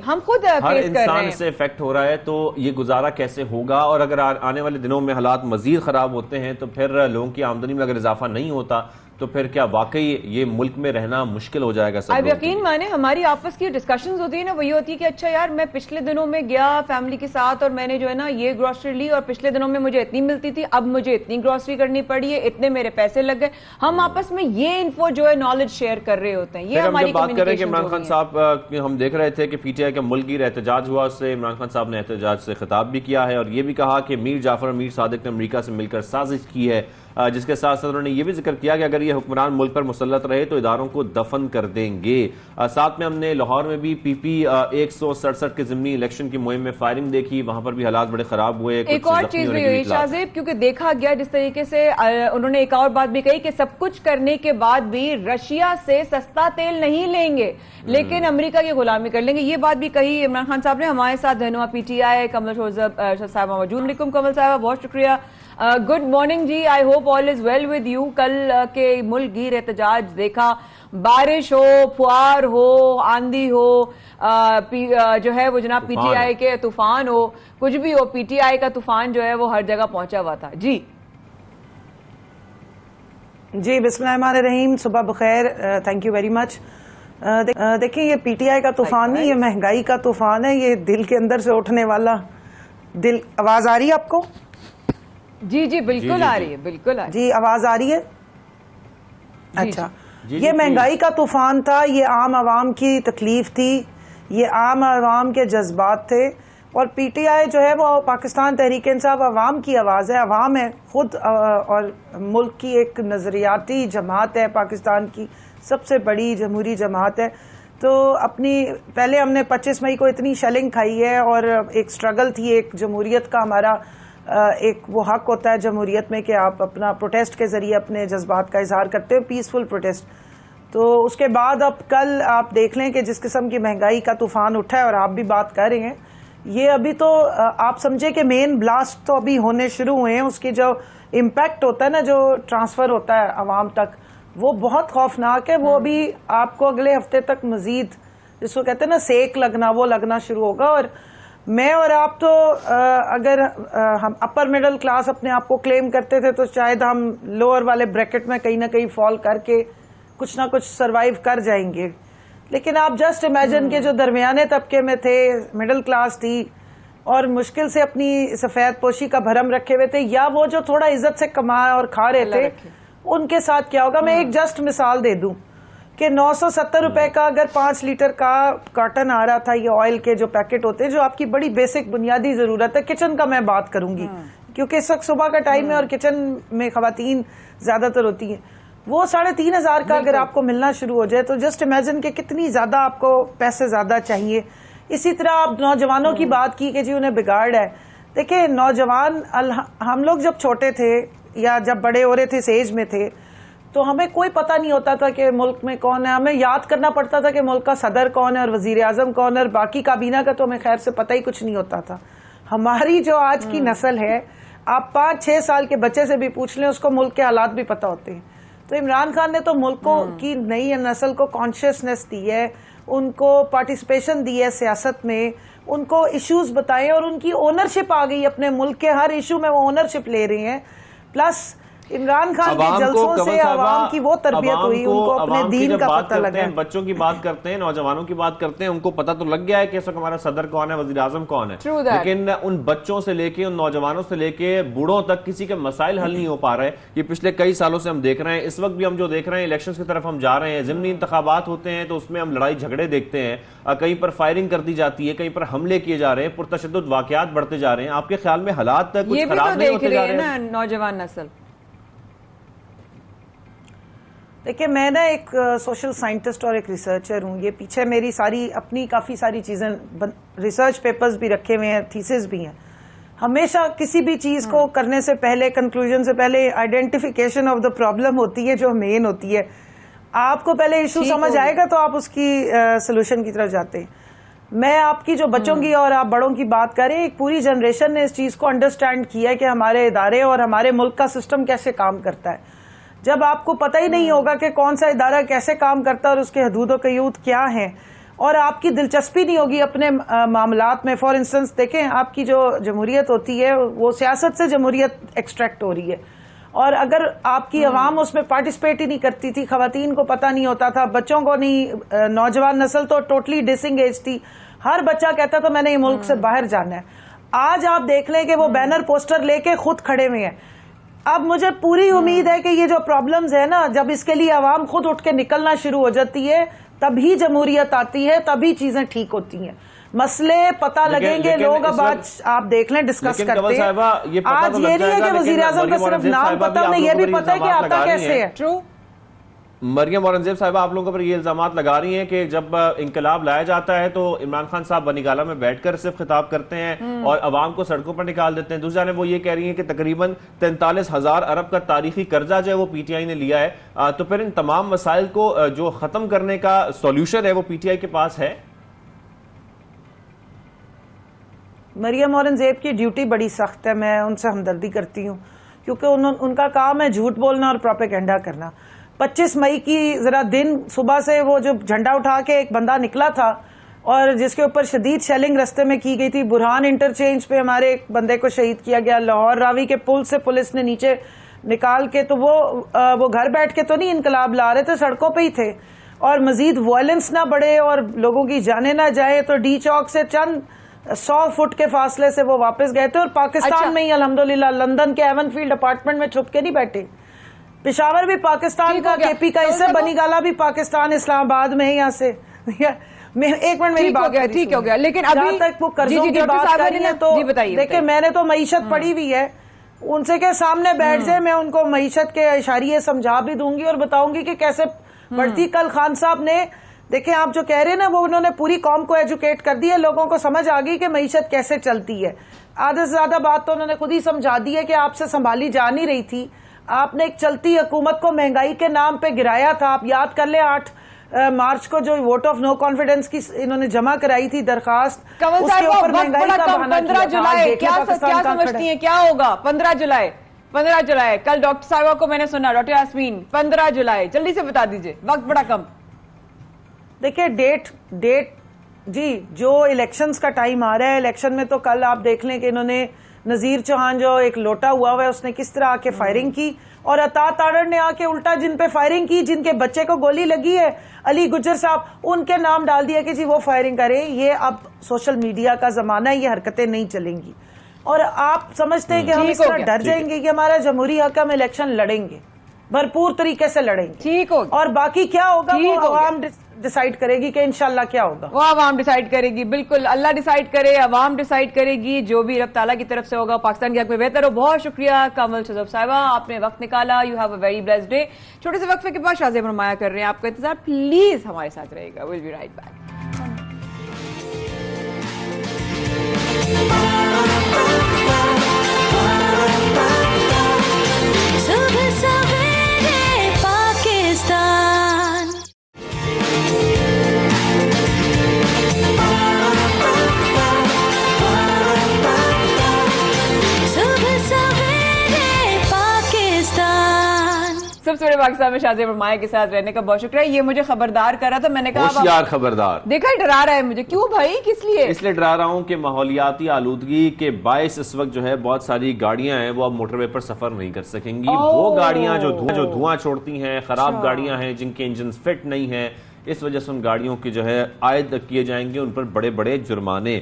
ہم خود ہر انسان سے افیکٹ ہو رہا ہے. تو یہ گزارا کیسے ہوگا, اور اگر آنے والے دنوں میں حالات مزید خراب ہوتے ہیں تو پھر لوگوں کی آمدنی میں اگر اضافہ نہیں ہوتا تو پھر کیا واقعی یہ ملک میں رہنا مشکل ہو جائے گا. اب یقین مانے ہماری آپس کی ڈسکشنز ہوتی ہیں نا, وہ یہ ہوتی ہے کہ اچھا یار میں پچھلے دنوں میں گیا فیملی کے ساتھ اور میں نے جو ہے نا یہ گروسری لی, اور پچھلے دنوں میں مجھے اتنی ملتی تھی, اب مجھے اتنی گروسری کرنی پڑی ہے, اتنے میرے پیسے لگ گئے. ہم آپس میں یہ انفو جو ہے نالج شیئر کر رہے ہوتے ہیں. یہ ہماری بات کر رہے ہیں کہ عمران خان صاحب, ہم دیکھ رہے تھے کہ پی ٹی آئی کا ملک گیر احتجاج ہوا, اس سے عمران خان صاحب نے احتجاج سے خطاب بھی کیا ہے, اور یہ بھی کہا کہ میر جعفر اور میر صادق نے امریکہ سے مل کر سازش کی ہے جس کے ساتھ ساتھ انہوں نے یہ بھی ذکر کیا کہ اگر یہ حکمران ملک پر مسلط رہے تو اداروں کو دفن کر دیں گے. ساتھ میں ہم نے لاہور میں بھی پی پی 167 کے ضمنی الیکشن کی مہم میں فائرنگ دیکھی, وہاں پر بھی حالات بڑے خراب ہوئے. ایک اور چیز بھی ہوئی شاہزیب, کیونکہ دیکھا گیا جس طریقے سے انہوں نے ایک اور بات بھی کہی کہ سب کچھ کرنے کے بعد بھی رشیا سے سستا تیل نہیں لیں گے لیکن امریکہ کی غلامی کر لیں گے. یہ بات بھی کہی عمران خان صاحب نے. ہمارے ساتھ رہنما پی ٹی آئی کمل صاحبہ موجود. علیکم کمل صاحبہ, بہت شکریہ. گڈ مارننگ جی, I hope all is well with you. کل کے ملک گیر احتجاج دیکھا, بارش ہو, پھوار ہو, آندھی ہو, جو ہے وہ جناب پی ٹی آئی کے طوفان ہو, کچھ بھی ہو, پی ٹی آئی کا طوفان جو ہے وہ ہر جگہ پہنچا ہوا تھا. جی جی, بسم اللہ الرحمن الرحیم, صبح بخیر, تھینک یو ویری مچ. دیکھیں یہ پی ٹی آئی کا طوفان نہیں, یہ مہنگائی کا طوفان ہے, یہ دل کے اندر سے اٹھنے والا دل. آواز آ رہی ہے آپ کو؟ جی جی بالکل آ رہی ہے, بالکل آ رہی ہے. جی آواز آ رہی ہے؟ اچھا, یہ مہنگائی کا طوفان تھا, یہ عام عوام کی تکلیف تھی, یہ عام عوام کے جذبات تھے. اور پی ٹی آئی جو ہے وہ پاکستان تحریک انصاف عوام کی آواز ہے, عوام ہے خود, اور ملک کی ایک نظریاتی جماعت ہے, پاکستان کی سب سے بڑی جمہوری جماعت ہے. تو اپنی پہلے ہم نے 25 مئی کو اتنی شیلنگ کھائی ہے اور ایک سٹرگل تھی, ایک جمہوریت کا ہمارا ایک وہ حق ہوتا ہے جمہوریت میں کہ آپ اپنا پروٹیسٹ کے ذریعے اپنے جذبات کا اظہار کرتے ہو, پیسفل پروٹیسٹ. تو اس کے بعد اب کل آپ دیکھ لیں کہ جس قسم کی مہنگائی کا طوفان اٹھا ہے, اور آپ بھی بات کر رہے ہیں, یہ ابھی تو آپ سمجھے کہ مین بلاسٹ تو ابھی ہونے شروع ہوئے ہیں. اس کی جو امپیکٹ ہوتا ہے نا, جو ٹرانسفر ہوتا ہے عوام تک, وہ بہت خوفناک ہے. وہ ابھی آپ کو اگلے ہفتے تک مزید جس کو کہتے ہیں نا سیک لگنا, وہ لگنا شروع ہوگا. اور میں اور آپ تو اگر ہم اپر مڈل کلاس اپنے آپ کو کلیم کرتے تھے تو شاید ہم لوور والے بریکٹ میں کہیں نہ کہیں فال کر کے کچھ نہ کچھ سروائیو کر جائیں گے. لیکن آپ جسٹ امیجن کے جو درمیانے طبقے میں تھے, مڈل کلاس تھی اور مشکل سے اپنی سفید پوشی کا بھرم رکھے ہوئے تھے, یا وہ جو تھوڑا عزت سے کما اور کھا رہے تھے, ان کے ساتھ کیا ہوگا. میں ایک جسٹ مثال دے دوں کہ 970 روپے کا اگر 5 لیٹر کا کارٹن آ رہا تھا, یہ آئل کے جو پیکٹ ہوتے ہیں جو آپ کی بڑی بیسک بنیادی ضرورت ہے, کچن کا میں بات کروں گی کیونکہ اس وقت صبح کا ٹائم ہے اور کچن میں خواتین زیادہ تر ہوتی ہیں, وہ 3500 کا اگر آپ کو ملنا شروع ہو جائے تو جسٹ امیجن کہ کتنی زیادہ آپ کو پیسے زیادہ چاہیے. اسی طرح آپ نوجوانوں کی بات کی کہ جی انہیں بگاڑ ہے. دیکھیں نوجوان, ہم لوگ جب چھوٹے تھے یا جب بڑے ہو رہے تھے, اس ایج میں تھے, تو ہمیں کوئی پتہ نہیں ہوتا تھا کہ ملک میں کون ہے. ہمیں یاد کرنا پڑتا تھا کہ ملک کا صدر کون ہے اور وزیر اعظم کون ہے, اور باقی کابینہ کا تو ہمیں خیر سے پتہ ہی کچھ نہیں ہوتا تھا. ہماری جو آج کی نسل ہے, آپ 5-6 سال کے بچے سے بھی پوچھ لیں, اس کو ملک کے حالات بھی پتہ ہوتے ہیں. تو عمران خان نے تو ملک کی نئی نسل کو کانشیسنیس دی ہے, ان کو پارٹیسپیشن دی ہے سیاست میں, ان کو ایشوز بتائے, اور ان کی اونرشپ آ گئی اپنے ملک کے ہر ایشو میں, وہ اونرشپ لے رہے ہیں. پلس عمران خان کے جلسوں سے عوام کی وہ تربیت ہوئی, ان کو اپنے دین کا پتہ لگا. بچوں کی بات کرتے ہیں, نوجوانوں کی بات کرتے ہیں, ان کو پتہ تو لگ گیا ہے کہ اس وقت ہمارا صدر کون ہے, وزیر اعظم کون ہے, لیکن ان بچوں سے لے کے, ان نوجوانوں سے لے کے بوڑھوں تک کسی کے مسائل حل نہیں ہو پا رہے. یہ پچھلے کئی سالوں سے ہم دیکھ رہے ہیں. اس وقت بھی ہم جو دیکھ رہے ہیں, الیکشنز کی طرف ہم جا رہے ہیں, ضمنی انتخابات ہوتے ہیں تو اس میں ہم لڑائی جھگڑے دیکھتے ہیں, کہیں پر فائرنگ کر دی جاتی ہے, کہیں پر حملے کیے جا رہے ہیں, پرتشدد واقعات بڑھتے جا رہے ہیں. آپ کے خیال میں حالات کچھ خراب نہیں ہوتے جا رہے ہیں؟ نوجوان نسل, دیکھیں میں نا ایک سوشل سائنٹسٹ اور ایک ریسرچر ہوں. یہ پیچھے میری ساری اپنی کافی ساری چیزیں, ریسرچ پیپرز بھی رکھے ہوئے ہیں, تھیسز بھی ہیں. ہمیشہ کسی بھی چیز کو کرنے سے پہلے, کنکلوژن سے پہلے آئیڈینٹیفیکیشن آف دا پرابلم ہوتی ہے, جو مین ہوتی ہے. آپ کو پہلے ایشو سمجھ آئے گا تو آپ اس کی سولوشن کی طرف جاتے ہیں. میں آپ کی جو بچوں کی اور آپ بڑوں کی بات کریں, ایک پوری جنریشن نے اس چیز کو انڈرسٹینڈ کیا ہے کہ ہمارے ادارے اور ہمارے ملک کا سسٹم کیسے کام کرتا ہے. جب آپ کو پتہ ہی نہیں ہوگا کہ کون سا ادارہ کیسے کام کرتا ہے اور اس کے حدود و قیود کیا ہیں, اور آپ کی دلچسپی نہیں ہوگی اپنے معاملات میں. فار انسٹنس دیکھیں, آپ کی جو جمہوریت ہوتی ہے وہ سیاست سے جمہوریت ایکسٹریکٹ ہو رہی ہے, اور اگر آپ کی عوام اس میں پارٹیسپیٹ ہی نہیں کرتی تھی, خواتین کو پتہ نہیں ہوتا تھا, بچوں کو نہیں, نوجوان نسل تو ٹوٹلی ڈس انگیج تھی. ہر بچہ کہتا تھا میں نے یہ ملک سے باہر جانا ہے. آج آپ دیکھ لیں کہ وہ بینر پوسٹر لے کے خود کھڑے ہوئے ہیں. اب مجھے پوری امید ہے کہ یہ جو پرابلمز ہے نا, جب اس کے لیے عوام خود اٹھ کے نکلنا شروع ہو جاتی ہے, تبھی جمہوریت آتی ہے, تبھی چیزیں ٹھیک ہوتی ہیں. مسئلے پتہ لگیں گے, لوگ اب آج آپ دیکھ لیں ڈسکس کرتے ہیں. آج یہ نہیں ہے کہ وزیر اعظم کا صرف نام پتہ, انہیں یہ بھی پتہ ہے کہ آتا کیسے ہے. مریم اورنگزیب صاحبہ آپ لوگوں پر یہ الزامات لگا رہی ہیں کہ جب انقلاب لایا جاتا ہے تو عمران خان صاحب بنی گالہ میں بیٹھ کر صرف خطاب کرتے ہیں اور عوام کو سڑکوں پر نکال دیتے ہیں. دوسری جانب وہ یہ کہہ رہی ہیں کہ تقریباً 43,000 ارب کا تاریخی قرضہ جو ہے وہ پی ٹی آئی نے لیا ہے, تو پھر ان تمام مسائل کو جو ختم کرنے کا سولوشن ہے وہ پی ٹی آئی کے پاس ہے. مریم اورنگزیب کی ڈیوٹی بڑی سخت ہے, میں ان سے ہمدردی کرتی ہوں کیونکہ ان کا کام ہے جھوٹ بولنا اور پروپیگنڈا کرنا. 25 مئی کی ذرا دن صبح سے وہ جو جھنڈا اٹھا کے ایک بندہ نکلا تھا اور جس کے اوپر شدید شیلنگ رستے میں کی گئی تھی, برہان انٹرچینج پہ ہمارے ایک بندے کو شہید کیا گیا, لاہور راوی کے پل سے پولیس نے نیچے نکال کے, تو وہ گھر بیٹھ کے تو نہیں انقلاب لا رہے تھے, سڑکوں پہ ہی تھے. اور مزید وائلنس نہ بڑھے اور لوگوں کی جانیں نہ جائے تو ڈی چوک سے چند 100 فٹ کے فاصلے سے وہ واپس گئے تھے اور پاکستان میں ہی الحمدللہ لندن کے ایون فیلڈ اپارٹمنٹ میں چھپ کے نہیں بیٹھے. پشاور بھی پاکستان کا, کے پی کا حصہ, بنی گالہ بھی پاکستان, اسلام آباد میں ہی یہاں سے. ایک منٹ میری بات, ٹھیک ہو گیا. لیکن جہاں تک وہ قرضوں کی بات کر رہی ہیں تو دیکھیں میں نے تو معیشت پڑھی ہوئی ہے, ان سے کہ سامنے بیٹھ جائے, میں ان کو معیشت کے اشاریے سمجھا بھی دوں گی اور بتاؤں گی کہ کیسے بڑھتی. کل خان صاحب نے دیکھیں آپ جو کہہ رہے ہیں نا, وہ انہوں نے پوری قوم کو ایجوکیٹ کر دی ہے, لوگوں کو سمجھ آ گئی کہ معیشت کیسے چلتی ہے. آدھے سے زیادہ بات تو انہوں نے خود ہی سمجھا دی ہے کہ آپ سے سنبھالی جا نہیں رہی تھی. آپ نے ایک چلتی حکومت کو مہنگائی کے نام پہ گرایا تھا. آپ یاد کر لیں 8 مارچ کو جو ووٹ آف نو کانفیڈنس کی انہوں نے جمع کرائی تھی درخواست, اس کے اوپر مہنگائی کا بہانہ 15 جولائی کیا سمجھتی ہیں کیا ہوگا؟ 15 جولائی کل ڈاکٹر صاحبہ کو میں نے سنا, ڈاکٹر یاسمین 15 جولائی, جلدی سے بتا دیجئے, وقت بڑا کم. دیکھیں ڈیٹ جی جو الیکشنز کا ٹائم آ رہا ہے, الیکشن میں تو کل آپ دیکھ لیں کہ انہوں نے نذیر چوہان جو ایک لوٹا ہوا ہے اس نے کس طرح آ کے فائرنگ کی, اور عطا تاڑر نے آ کے الٹا جن پہ فائرنگ کی, جن کے بچے کو گولی لگی ہے, علی گجر صاحب, ان کے نام ڈال دیا کہ جی وہ فائرنگ کریں. یہ اب سوشل میڈیا کا زمانہ ہے, یہ حرکتیں نہیں چلیں گی. اور آپ سمجھتے ہیں کہ ہم اس طرح ڈر جائیں گے کہ ہمارا جمہوری حق ہم الیکشن لڑیں گے, بھرپور طریقے سے لڑیں گے, ٹھیک ہو, اور باقی کیا ہوگا وہ عوام ڈیسائیڈ کرے گی کہ انشاءاللہ کیا ہوگا. وہ عوام ڈیسائیڈ کرے گی, بالکل اللہ ڈیسائیڈ کرے, عوام ڈیسائیڈ کرے گی, جو بھی رب تعالیٰ کی طرف سے ہوگا پاکستان کے حق میں بہتر ہو. بہت شکریہ کمل شذب صاحبہ, آپ نے وقت نکالا. You have a very blessed day. چھوٹے سے وقفے کے بعد شاہ زیب نمایاں کر رہے ہیں آپ کا انتظار, پلیز ہمارے ساتھ رہے گا. We'll be right back. سب سے بڑے پاکستان میں شاہ زیب نمایاں کے ساتھ رہنے کا بہت شکریہ. یہ مجھے خبردار کرا تھا, میں نے کہا ہوشیار خبردار. دیکھا ڈرا رہا ہے مجھے, کیوں بھائی, کس لیے؟ اس لیے ڈرا رہا ہوں کہ ماحولیاتی آلودگی کے باعث اس وقت جو ہے بہت ساری گاڑیاں ہیں وہ اب موٹر وے پر سفر نہیں کر سکیں گی. وہ گاڑیاں جو دھواں چھوڑتی ہیں, خراب گاڑیاں ہیں جن کے انجنز فٹ نہیں ہیں, اس وجہ سے ان گاڑیوں کی جو ہے عائد کیے جائیں گے ان پر بڑے بڑے جرمانے.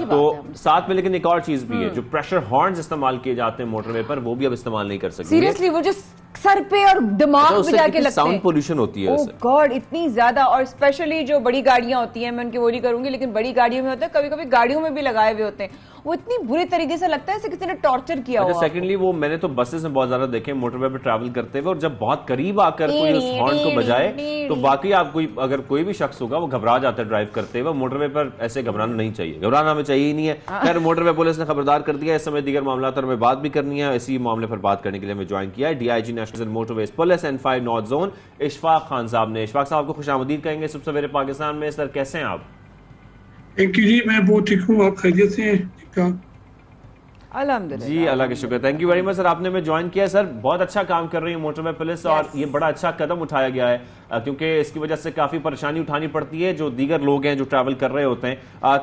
تو ساتھ میں لیکن ایک اور چیز بھی ہے, جو پریشر ہارنز استعمال کیے جاتے ہیں موٹر وے پر, وہ بھی اب استعمال نہیں کر سکیں. سیریسلی وہ جو سر پہ اور دماغ پہ جا کے لگتے ہیں, ساؤنڈ پولوشن ہوتی ہے. اوہ گاڈ, اتنی زیادہ. اور اسپیشلی جو بڑی گاڑیاں ہوتی ہیں, میں ان کی وہ نہیں کروں گی, لیکن بڑی گاڑیوں میں ہوتا ہے, کبھی کبھی گاڑیوں میں بھی لگائے ہوئے ہوتے ہیں, وہ اتنی بری طریقے سے لگتا ہے جیسے کسی نے ٹارچر کیا ہوا. سیکنڈلی وہ میں نے تو بسز میں بہت زیادہ دیکھے موٹر وے پہ ٹریول کرتے ہوئے, اور جب بہت قریب آ کر کوئی اس ہارن کو بجائے تو واقعی آپ اگر کوئی بھی شخص ہوگا وہ گھبرا جاتا ہے ڈرائیو کرتے ہوئے. موٹر وے پر ایسے گھبرانا نہیں چاہیے, گھبرانا ہمیں چاہیے ہی نہیں ہے. خیر موٹر وے پولیس نے خبردار کر دیا. اس سمے دیگر معاملات پر ہمیں بات بھی کرنی ہے. اسی معاملے پر بات کرنے کے لیے ہمیں جوائن کیا ہے D I G national motorways police and 5 north zone Ashfaq Khan صاحب نے. اشفاق صاحب کو خوش آمدید کہیں گے سب سویرے پاکستان میں. سر کیسے ہیں آپ؟ تھینک یو جی, میں بہت ٹھیک ہوں, آپ خیریت سے ہیں؟ ٹھیک ٹھاک الحمدللہ جی, اللہ کا شکر. تھینک یو ویری مچ سر, آپ نے ہمیں جوائن کیا. سر بہت اچھا کام کر رہی ہے موٹر وے پولیس, اور یہ بڑا اچھا قدم اٹھایا گیا ہے کیونکہ اس کی وجہ سے کافی پریشانی اٹھانی پڑتی ہے جو دیگر لوگ ہیں جو ٹریول کر رہے ہوتے ہیں.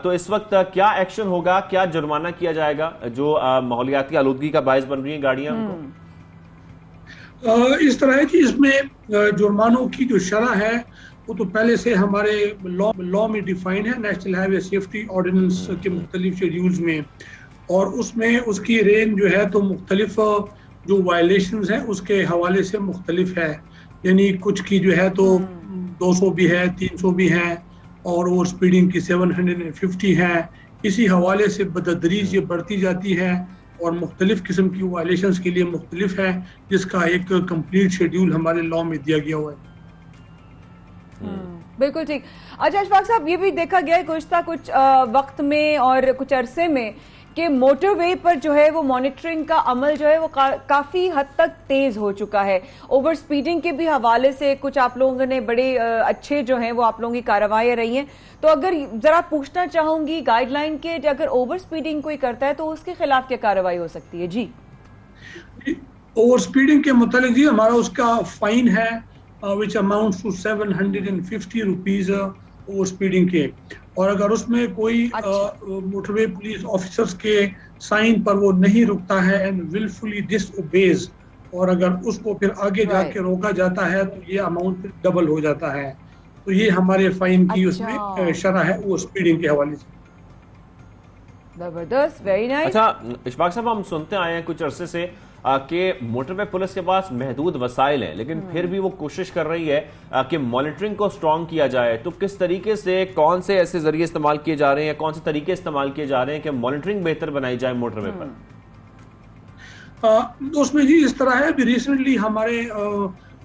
تو اس وقت کیا ایکشن ہوگا, کیا جرمانہ کیا جائے گا جو ماحولیاتی آلودگی کا باعث بن رہی ہیں گاڑیاں؟ اس طرح ہے کہ اس میں جرمانوں کی جو شرح ہے وہ تو پہلے سے ہمارے لا میں ڈیفائن ہے, نیشنل ہائی وے سیفٹی آرڈیننس کے مختلف شیڈیولز میں, اور اس میں اس کی رینج جو ہے تو مختلف جو وائلیشنز ہیں اس کے حوالے سے مختلف ہے. یعنی کچھ کی جو ہے تو 200 بھی ہے, 300 بھی ہیں, اور اوور اسپیڈنگ کی 750 ہے. اسی حوالے سے بتدریج یہ بڑھتی جاتی ہے اور مختلف قسم کی وائلیشنز کے لیے مختلف ہے، جس کا ایک کمپلیٹ شیڈیول ہمارے لاء میں دیا گیا ہوا ہے. بالکل ٹھیک. اچھا اشفاق صاحب، یہ بھی دیکھا گیا ہے گزشتہ کچھ وقت میں اور کچھ عرصے میں کہ موٹر وے پر جو ہے وہ مانیٹرنگ کا عمل جو ہے وہ کافی حد تک تیز ہو چکا ہے. اوور سپیڈنگ کے بھی حوالے سے کچھ آپ لوگوں نے بڑے اچھے جو ہیں وہ آپ لوگوں کی کارروائیاں رہی ہیں. تو اگر ذرا پوچھنا چاہوں گی گائیڈ لائن کے، اگر اوور سپیڈنگ کوئی کرتا ہے تو اس کے خلاف کیا کارروائی ہو سکتی ہے؟ جی اوور سپیڈنگ کے متعلق جی ہمارا اس کا فائن ہے which amounts to 750 rupees over speeding کے، اور اگر اس میں کوئی موٹر وے پولیس آفیسرز کے سائن پر وہ نہیں رکتا ہے اینڈ willfully disobeys، اور اگر اس کو پھر آگے جا کے روکا جاتا ہے تو یہ اماؤنٹ پھر ڈبل ہو جاتا ہے. تو یہ ہمارے فائن کی اس میں شرح ہے اوور سپیڈنگ کے حوالے سے. زبردست، ویری نائس. اچھا اشفاق صاحب، ہم سنتے آئے ہیں کچھ عرصے سے کہ موٹر وے پولیس کے پاس محدود وسائل ہیں، لیکن پھر بھی وہ کوشش کر رہی ہے کہ مانیٹرنگ کو سٹرونگ کیا جائے. تو کس طریقے سے، کون سے ایسے ذریعے استعمال کیے جا رہے ہیں، کون سے طریقے استعمال کیے جا رہے ہیں کہ مانیٹرنگ بہتر بنائی جائے موٹر وے پر؟ اس میں جی اس طرح ہے، ابھی ریسنٹلی ہمارے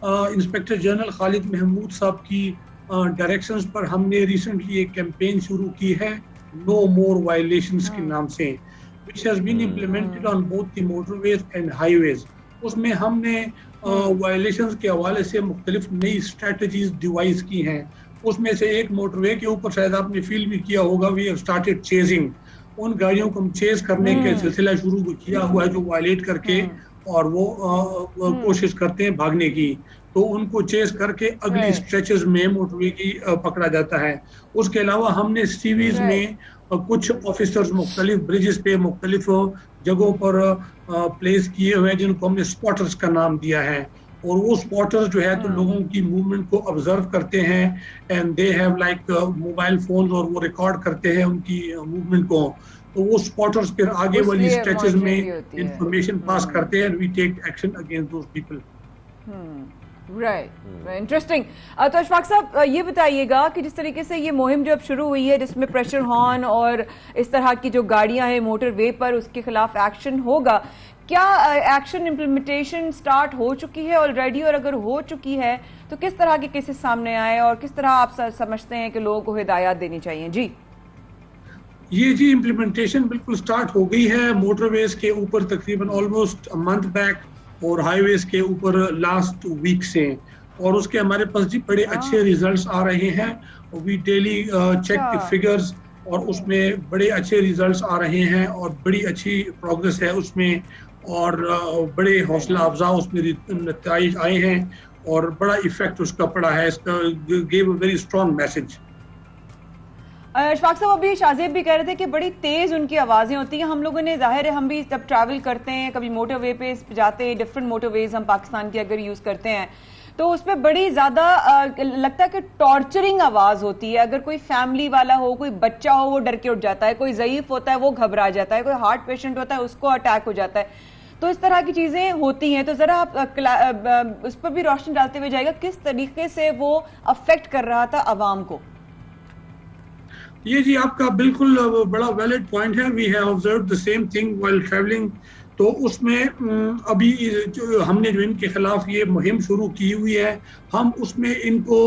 انسپیکٹر جنرل خالد محمود صاحب کی ڈائریکشنز پر ہم نے ریسنٹلی ایک کیمپین شروع کی ہے نو مور وائلیشنز کے نام سے، which has been implemented on both the motorways and highways. اس میں ہم نے وائلیشنز کے حوالے سے مختلف نئی اسٹریٹجیز ڈیوائز کی ہیں. اس میں سے ایک موٹر وے کے اوپر شاید آپ نے فیل بھی کیا ہوگا، we have started chasing. ان گاڑیوں کو ہم چیز کرنے کے سلسلہ شروع کیا ہوا ہے جو وائلیٹ کر کے اور وہ کوشش کرتے ہیں بھاگنے کی، تو ان کو چیز کر کے اگلی اسٹریچز میں موٹر وے کی پکڑا جاتا ہے. اس کے علاوہ ہم نے سیویز میں کچھ آفیسرز مختلف بریجز پہ مختلف جگہوں پر پلیس کیے ہوئے ہیں جن کو ہم نے اسپاٹرز کا نام دیا ہے، اور وہ اسپاٹرز جو ہے تو لوگوں کی موومنٹ کو آبزرو کرتے ہیں and they have like mobile phones, اور وہ ریکارڈ کرتے ہیں ان کی موومنٹ کو. تو وہ اسپاٹرز پھر آگے والی اسٹریچز میں انفارمیشن پاس کرتے ہیں، we take action against those people. Right, interesting. تو اشفاق صاحب یہ بتائیے گا کہ جس طریقے سے یہ مہم جو اب شروع ہوئی ہے جس میں پریشر ہارن اور اس طرح کی جو گاڑیاں ہیں موٹر وے پر اس کے خلاف ایکشن ہوگا، کیا ایکشن امپلیمنٹیشن سٹارٹ ہو چکی ہے آلریڈی، اور اگر ہو چکی ہے تو کس طرح کے کیسز سامنے آئے اور کس طرح آپ سمجھتے ہیں کہ لوگوں کو ہدایات دینی چاہیے؟ جی یہ جی امپلیمنٹیشن بالکل سٹارٹ ہو گئی ہے موٹر ویز کے اوپر تقریباً آلموسٹ منتھ بیک، اور ہائی ویز کے اوپر لاسٹ ویک سے، اور اس کے ہمارے پاس جی بڑے اچھے ریزلٹس آ رہے ہیں. وی ڈیلی چیک دی فگرز، اور اس میں بڑے اچھے ریزلٹس آ رہے ہیں اور بڑی اچھی پروگرس ہے اس میں، اور بڑے حوصلہ افزا اس میں نتائج آئے ہیں اور بڑا ایفیکٹ اس کا پڑا ہے. اس کا give a very strong message. Ashfaq صاحب ابھی شاہزیب بھی کہہ رہے تھے کہ بڑی تیز ان کی آوازیں ہوتی ہیں. ہم لوگوں نے ظاہر ہے ہم بھی جب ٹریول کرتے ہیں کبھی موٹر وے پہ جاتے ہیں، ڈفرینٹ موٹر ویز ہم پاکستان کی اگر یوز کرتے ہیں تو اس پہ بڑی زیادہ لگتا ہے کہ ٹارچرنگ آواز ہوتی ہے. اگر کوئی فیملی والا ہو، کوئی بچہ ہو، وہ ڈر کے اٹھ جاتا ہے، کوئی ضعیف ہوتا ہے وہ گھبرا جاتا ہے، کوئی ہارٹ پیشنٹ ہوتا ہے اس کو اٹیک ہو جاتا ہے. تو اس طرح کی چیزیں ہوتی ہیں. تو ذرا آپ اس پر بھی روشنی ڈالتے ہوئے جائے گا کس طریقے سے وہ افیکٹ کر رہا تھا عوام کو؟ یہ جی آپ کا بالکل بڑا ویلڈ پوائنٹ ہے. We have observed the same thing while travelling. تو اس میں ابھی جو ہم نے جو ان کے خلاف یہ مہم شروع کی ہوئی ہے، ہم اس میں ان کو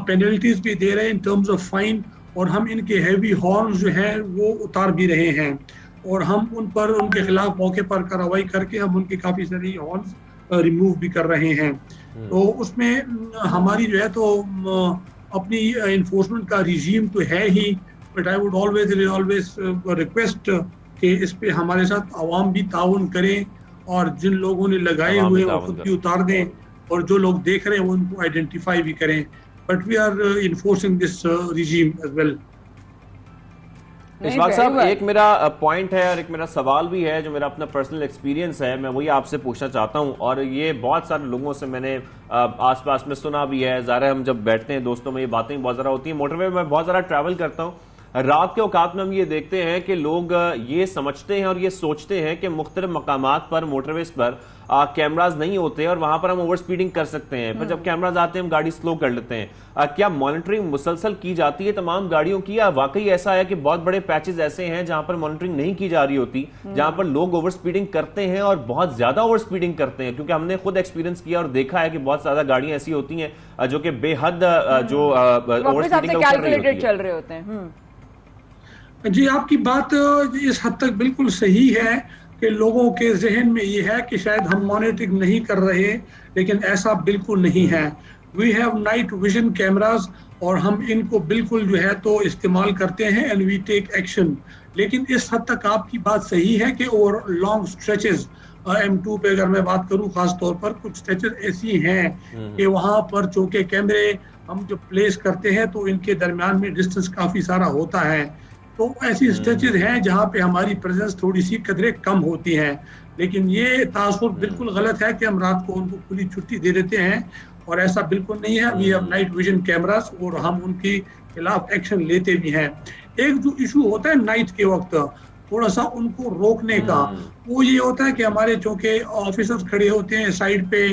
پینلٹیز بھی دے رہے ہیں ان ٹرمز آف فائن، اور ہم ان کے ہیوی ہارنز جو ہیں وہ اتار بھی رہے ہیں، اور ہم ان پر ان کے خلاف موقع پر کارروائی کر کے ہم ان کے کافی ساری ہارنز ریموو بھی کر رہے ہیں. تو اس میں ہماری جو ہے تو اپنی انفورسمنٹ کا ریجیم تو ہے ہی، but I would always request کہ اس پہ ہمارے ساتھ عوام بھی تعاون کریں، اور جن لوگوں نے لگائے ہوئے وہ خود بھی اتار دیں، اور جو لوگ دیکھ رہے ہیں وہ ان کو آئیڈینٹیفائی بھی کریں. But we are enforcing this regime as well. Ashfaq صاحب ایک میرا پوائنٹ ہے اور ایک میرا سوال بھی ہے جو میرا اپنا پرسنل ایکسپیرینس ہے، میں وہی آپ سے پوچھنا چاہتا ہوں، اور یہ بہت سارے لوگوں سے میں نے آس پاس میں سنا بھی ہے. ظاہر ہے ہم جب بیٹھتے ہیں دوستوں میں یہ باتیں بہت زیادہ ہوتی ہیں. موٹر وے میں بہت زیادہ ٹریول کرتا ہوں رات کے اوقات میں ہم یہ دیکھتے ہیں کہ لوگ یہ سمجھتے ہیں اور یہ سوچتے ہیں کہ مختلف مقامات پر موٹر ویز پر کیمراز نہیں ہوتے اور وہاں پر ہم اوور سپیڈنگ کر سکتے ہیں، پھر جب کیمراز آتے ہیں ہم گاڑی سلو کر لیتے ہیں۔ کیا مانیٹرنگ مسلسل کی جاتی ہے تمام گاڑیوں کی، یا واقعی ایسا ہے کہ بہت بڑے پیچز ایسے ہیں جہاں پر مانیٹرنگ نہیں کی جا رہی ہوتی، جہاں پر لوگ اوور سپیڈنگ کرتے ہیں اور بہت زیادہ اوور سپیڈنگ کرتے ہیں؟ کیونکہ ہم نے خود ایکسپیرینس کیا اور دیکھا ہے کہ بہت زیادہ گاڑیاں ایسی ہوتی ہیں جو کہ بے حد جو اوور سپیڈنگ چل رہے ہوتے ہیں۔ جی آپ کی بات اس حد تک بالکل صحیح ہے کہ لوگوں کے ذہن میں یہ ہے کہ شاید ہم مانیٹرنگ نہیں کر رہے، لیکن ایسا بالکل نہیں ہے۔ We have night vision cameras اور ہم ان کو بالکل جو ہے تو استعمال کرتے ہیں اینڈ وی ٹیک ایکشن، لیکن اس حد تک آپ کی بات صحیح ہے کہ اور لانگ اسٹریچز M2 پہ اگر میں بات کروں خاص طور پر کچھ اسٹریچز ایسی ہیں کہ وہاں پر چونکہ کیمرے ہم جو پلیس کرتے ہیں تو ان کے درمیان میں ڈسٹنس کافی سارا ہوتا ہے، تو ایسی اسٹریچز ہیں جہاں پہ ہماری پریزنس تھوڑی سی قدرے کم ہوتی ہے، لیکن یہ تاثر بالکل غلط ہے کہ ہم رات کو ان کو کھلی چھٹی دے دیتے ہیں، اور ایسا بالکل نہیں ہے۔ We have night vision cameras اور ہم ان کے خلاف ایکشن لیتے بھی ہیں۔ ایک جو ایشو ہوتا ہے نائٹ کے وقت تھوڑا سا ان کو روکنے کا، وہ یہ ہوتا ہے کہ ہمارے چونکہ آفیسرز کھڑے ہوتے ہیں سائڈ پہ،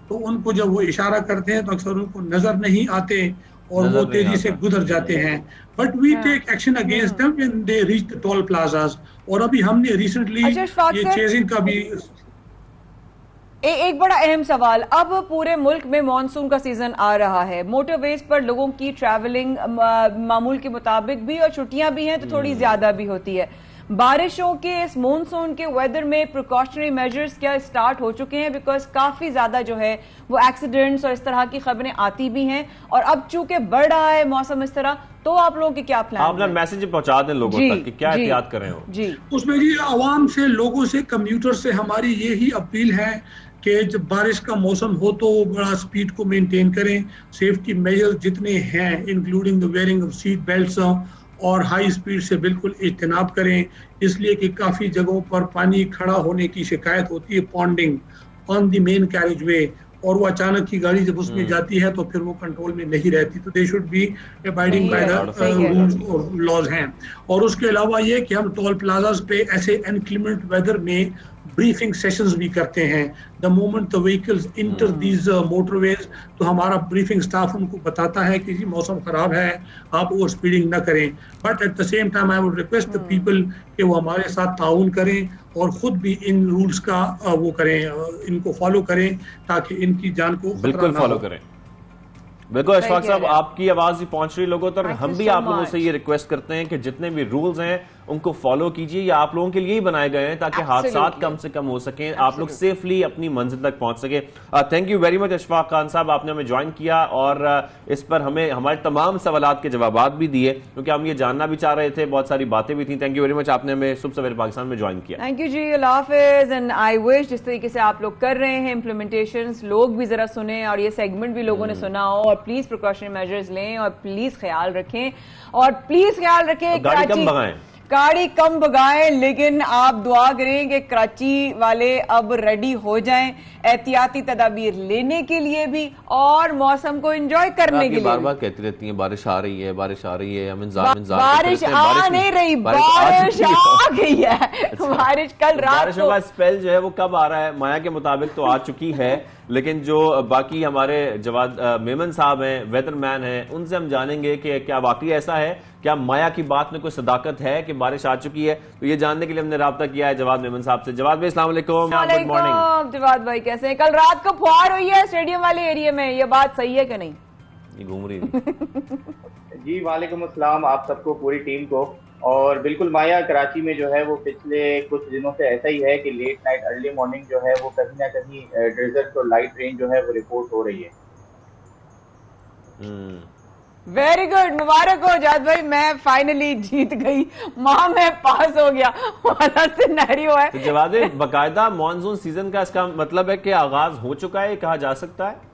تو ان کو جب وہ اشارہ کرتے ہیں تو اکثر ان کو نظر نہیں آتے اور وہ تیزی سے گزر جاتے ہیں، but we take action against them when they reach the toll plazas. اور ابھی ہم نے ریسنٹلی یہ چیزنگ کا بھی ایک بڑا اہم سوال، اب پورے ملک میں مانسون کا سیزن آ رہا ہے، موٹر ویز پر لوگوں کی ٹریولنگ معمول کے مطابق بھی اور چھٹیاں بھی ہیں تو تھوڑی زیادہ بھی ہوتی ہے۔ بارشوں کے اس مونسون کے ویدر میں پریکاشنری میجرز کیا سٹارٹ ہو چکے ہیں؟ بیکاز کافی زیادہ جو ہے وہ ایکسیڈنٹس اور اس طرح کی خبریں آتی بھی ہیں، اور اب چونکہ بڑھ رہا ہے موسم اس طرح، تو آپ لوگوں کے کیا پلان ہیں؟ آپ اپنا میسج پہنچا دیں لوگوں تک کہ کیا احتیاط کر رہے ہو؟ جی اس میں جی عوام سے، لوگوں سے، کمیوٹر سے ہماری یہی اپیل ہے کہ جب بارش کا موسم ہو تو بڑا سپیڈ کو مینٹین کریں، سیفٹی میجر جتنے ہیں including the wearing of seat belts, اور ہائی سپیڈ سے بالکل اجتناب کریں، اس لیے کہ کافی جگہوں پر پانی کھڑا ہونے کی شکایت ہوتی ہے، پونڈنگ آن دی مین کیریج وے، اور وہ اچانک کی گاڑی جب اس میں جاتی ہے تو پھر وہ کنٹرول میں نہیں رہتی، تو they should be abiding by the rules اور لاز ہیں۔ اور اس کے علاوہ یہ کہ ہم ٹول پلازاز پہ ایسے انکلیمنٹ ویدر میں بریفنگ سیشنز بھی کرتے ہیں، the moment the vehicles enter these motorways, تو ہمارا بریفنگ سٹاف ان کو بتاتا ہے کہ جی موسم خراب ہے، آپ اوور سپیڈنگ نہ کریں، but at the same time I would request the people کہ وہ ہمارے ساتھ تعاون کریں اور خود بھی ان رولز کا وہ کریں، ان کو فالو کریں تاکہ ان کی جان کو بالکل فالو کریں۔ بالکل اشفاق صاحب، آپ کی آواز بھی پہنچ رہی لوگوں تک، ہم بھی آپ لوگوں سے یہ ریکویسٹ کرتے ہیں کہ جتنے بھی رولز ہیں ان کو فالو کیجئے، یہ آپ لوگوں کے لیے ہی بنائے گئے ہیں تاکہ حادثات کم سے کم ہو سکیں، آپ لوگ سیفلی اپنی منزل تک پہنچ سکیں۔ تھینک یو ویری مچ اشفاق خان صاحب، آپ نے ہمیں جوائن کیا اور اس پر ہمیں ہمارے تمام سوالات کے جوابات بھی دیے، کیونکہ ہم یہ جاننا بھی چاہ رہے تھے، بہت ساری باتیں بھی تھیں۔ تھینک یو ویری مچ، آپ نے ہمیں صبح سویرے پاکستان میں جوائن کیا۔ تھینک یو جی، اللہ حافظ، اینڈ آئی وش جس طریقے سے آپ لوگ کر رہے ہیں امپلیمنٹیشنز لوگ بھی ذرا سنیں، اور یہ سیگمنٹ بھی لوگوں نے سنا ہو، اور پلیز پریکاشنری میجرز لیں، اور پلیز خیال رکھیں، اور پلیز خیال رکھیں گاڑی کم بگائیں، لیکن آپ دعا کریں کہ کراچی والے اب ریڈی ہو جائیں احتیاطی تدابیر لینے کے لیے بھی اور موسم کو انجوائے کرنے کے لیے۔ بار بار کہتی رہتی ہیں بارش آ رہی ہے، بارش آ رہی ہے، ہم بارش آ نہیں رہی، بارش آ گئی ہے، بارش کل رات بارشوں کا اسپیل جو ہے وہ کب آ رہا ہے؟ مایا کے مطابق تو آ چکی ہے، لیکن جو باقی ہمارے جواد میمن صاحب ہیں، ویدر مین ہیں، ان سے ہم جانیں گے کہ کیا واقعی ایسا ہے، کیا مایا کی بات میں کوئی صداقت ہے کہ بارش آ چکی ہے؟ تو یہ جاننے کے لیے ہم نے رابطہ کیا ہے جواد میمن صاحب سے۔ جواد بھائی السلام علیکم۔ گڈ مارننگ جواد بھائی، کیسے ہیں؟ کل رات کو پھوار ہوئی ہے اسٹیڈیم والے ایریا میں، یہ بات صحیح ہے کہ نہیں؟ یہ گھوم رہی جی وعلیکم السلام آپ سب کو، پوری ٹیم کو۔ اور بالکل مایا کراچی میں جو ہے وہ پچھلے کچھ دنوں سے ایسا ہی ہے کہ لیٹ نائٹ ارلی مارننگ جو ہے وہ کہیں نہ کہیں ڈیزرٹ اور لائٹ رین جو ہے وہ رپورٹ ہو رہی ہے۔ ویری گڈ، مبارک ہو جاد بھائی، میں فائنلی جیت گئی، ماں میں پاس ہو گیا والا سینیریو ہے۔ تو جواد باقاعدہ مانسون سیزن کا اس کا مطلب ہے کہ آغاز ہو چکا ہے، کہا جا سکتا ہے؟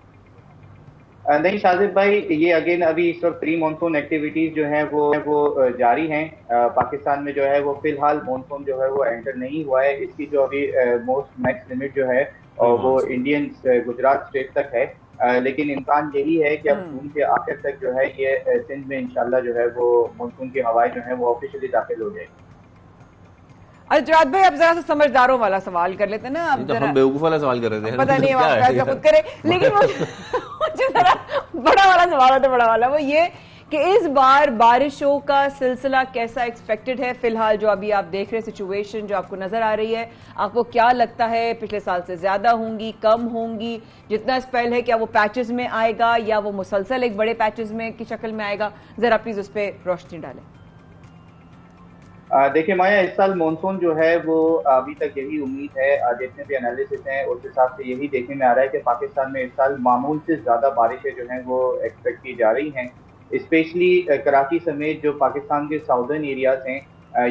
نہیں شاہد بھائی، یہ اگین ابھی اس وقت پری مانسون ایکٹیویٹیز جو ہیں وہ جاری ہیں پاکستان میں، جو ہے وہ فی الحال مانسون جو ہے وہ انٹر نہیں ہوا ہے، اس کی جو ابھی موسٹ میکس لمٹ جو ہے وہ انڈین گجرات اسٹیٹ تک ہے، لیکن امکان یہی ہے کہ اب جون کے آخر تک جو ہے یہ سندھ میں انشاءاللہ جو ہے وہ مانسون کی ہوائیں جو ہیں وہ آفیشلی داخل ہو جائے گی. جواد بھائی اب ذرا سا سمجھداروں والا سوال کر لیتے ہیں نا. اب ہم بیوقوف والا سوال کر رہے تھے, پتہ نہیں آپ فیصلہ خود کرے, لیکن مجھے ذرا بڑا والا سوال ہوتا ہے, بڑا والا وہ یہ کہ اس بار بارشوں کا سلسلہ کیسا ایکسپیکٹڈ ہے فی الحال جو ابھی آپ دیکھ رہے سچویشن جو آپ کو نظر آ رہی ہے, آپ کو کیا لگتا ہے پچھلے سال سے زیادہ ہوں گی, کم ہوں گی, جتنا اسپیل ہے کیا وہ پیچز میں آئے گا یا وہ مسلسل ایک بڑے پیچز میں کی شکل میں آئے گا؟ ذرا پلیز اس پہ روشنی ڈالیں. دیکھیں مایا, اس سال مانسون جو ہے وہ ابھی تک یہی امید ہے, جتنے بھی انالیسس ہیں اس حساب سے یہی دیکھنے میں آ رہا ہے کہ پاکستان میں اس سال معمول سے زیادہ بارشیں جو ہیں وہ ایکسپیکٹ کی جا رہی ہیں, اسپیشلی کراچی سمیت جو پاکستان کے ساؤدرن ایریاز ہیں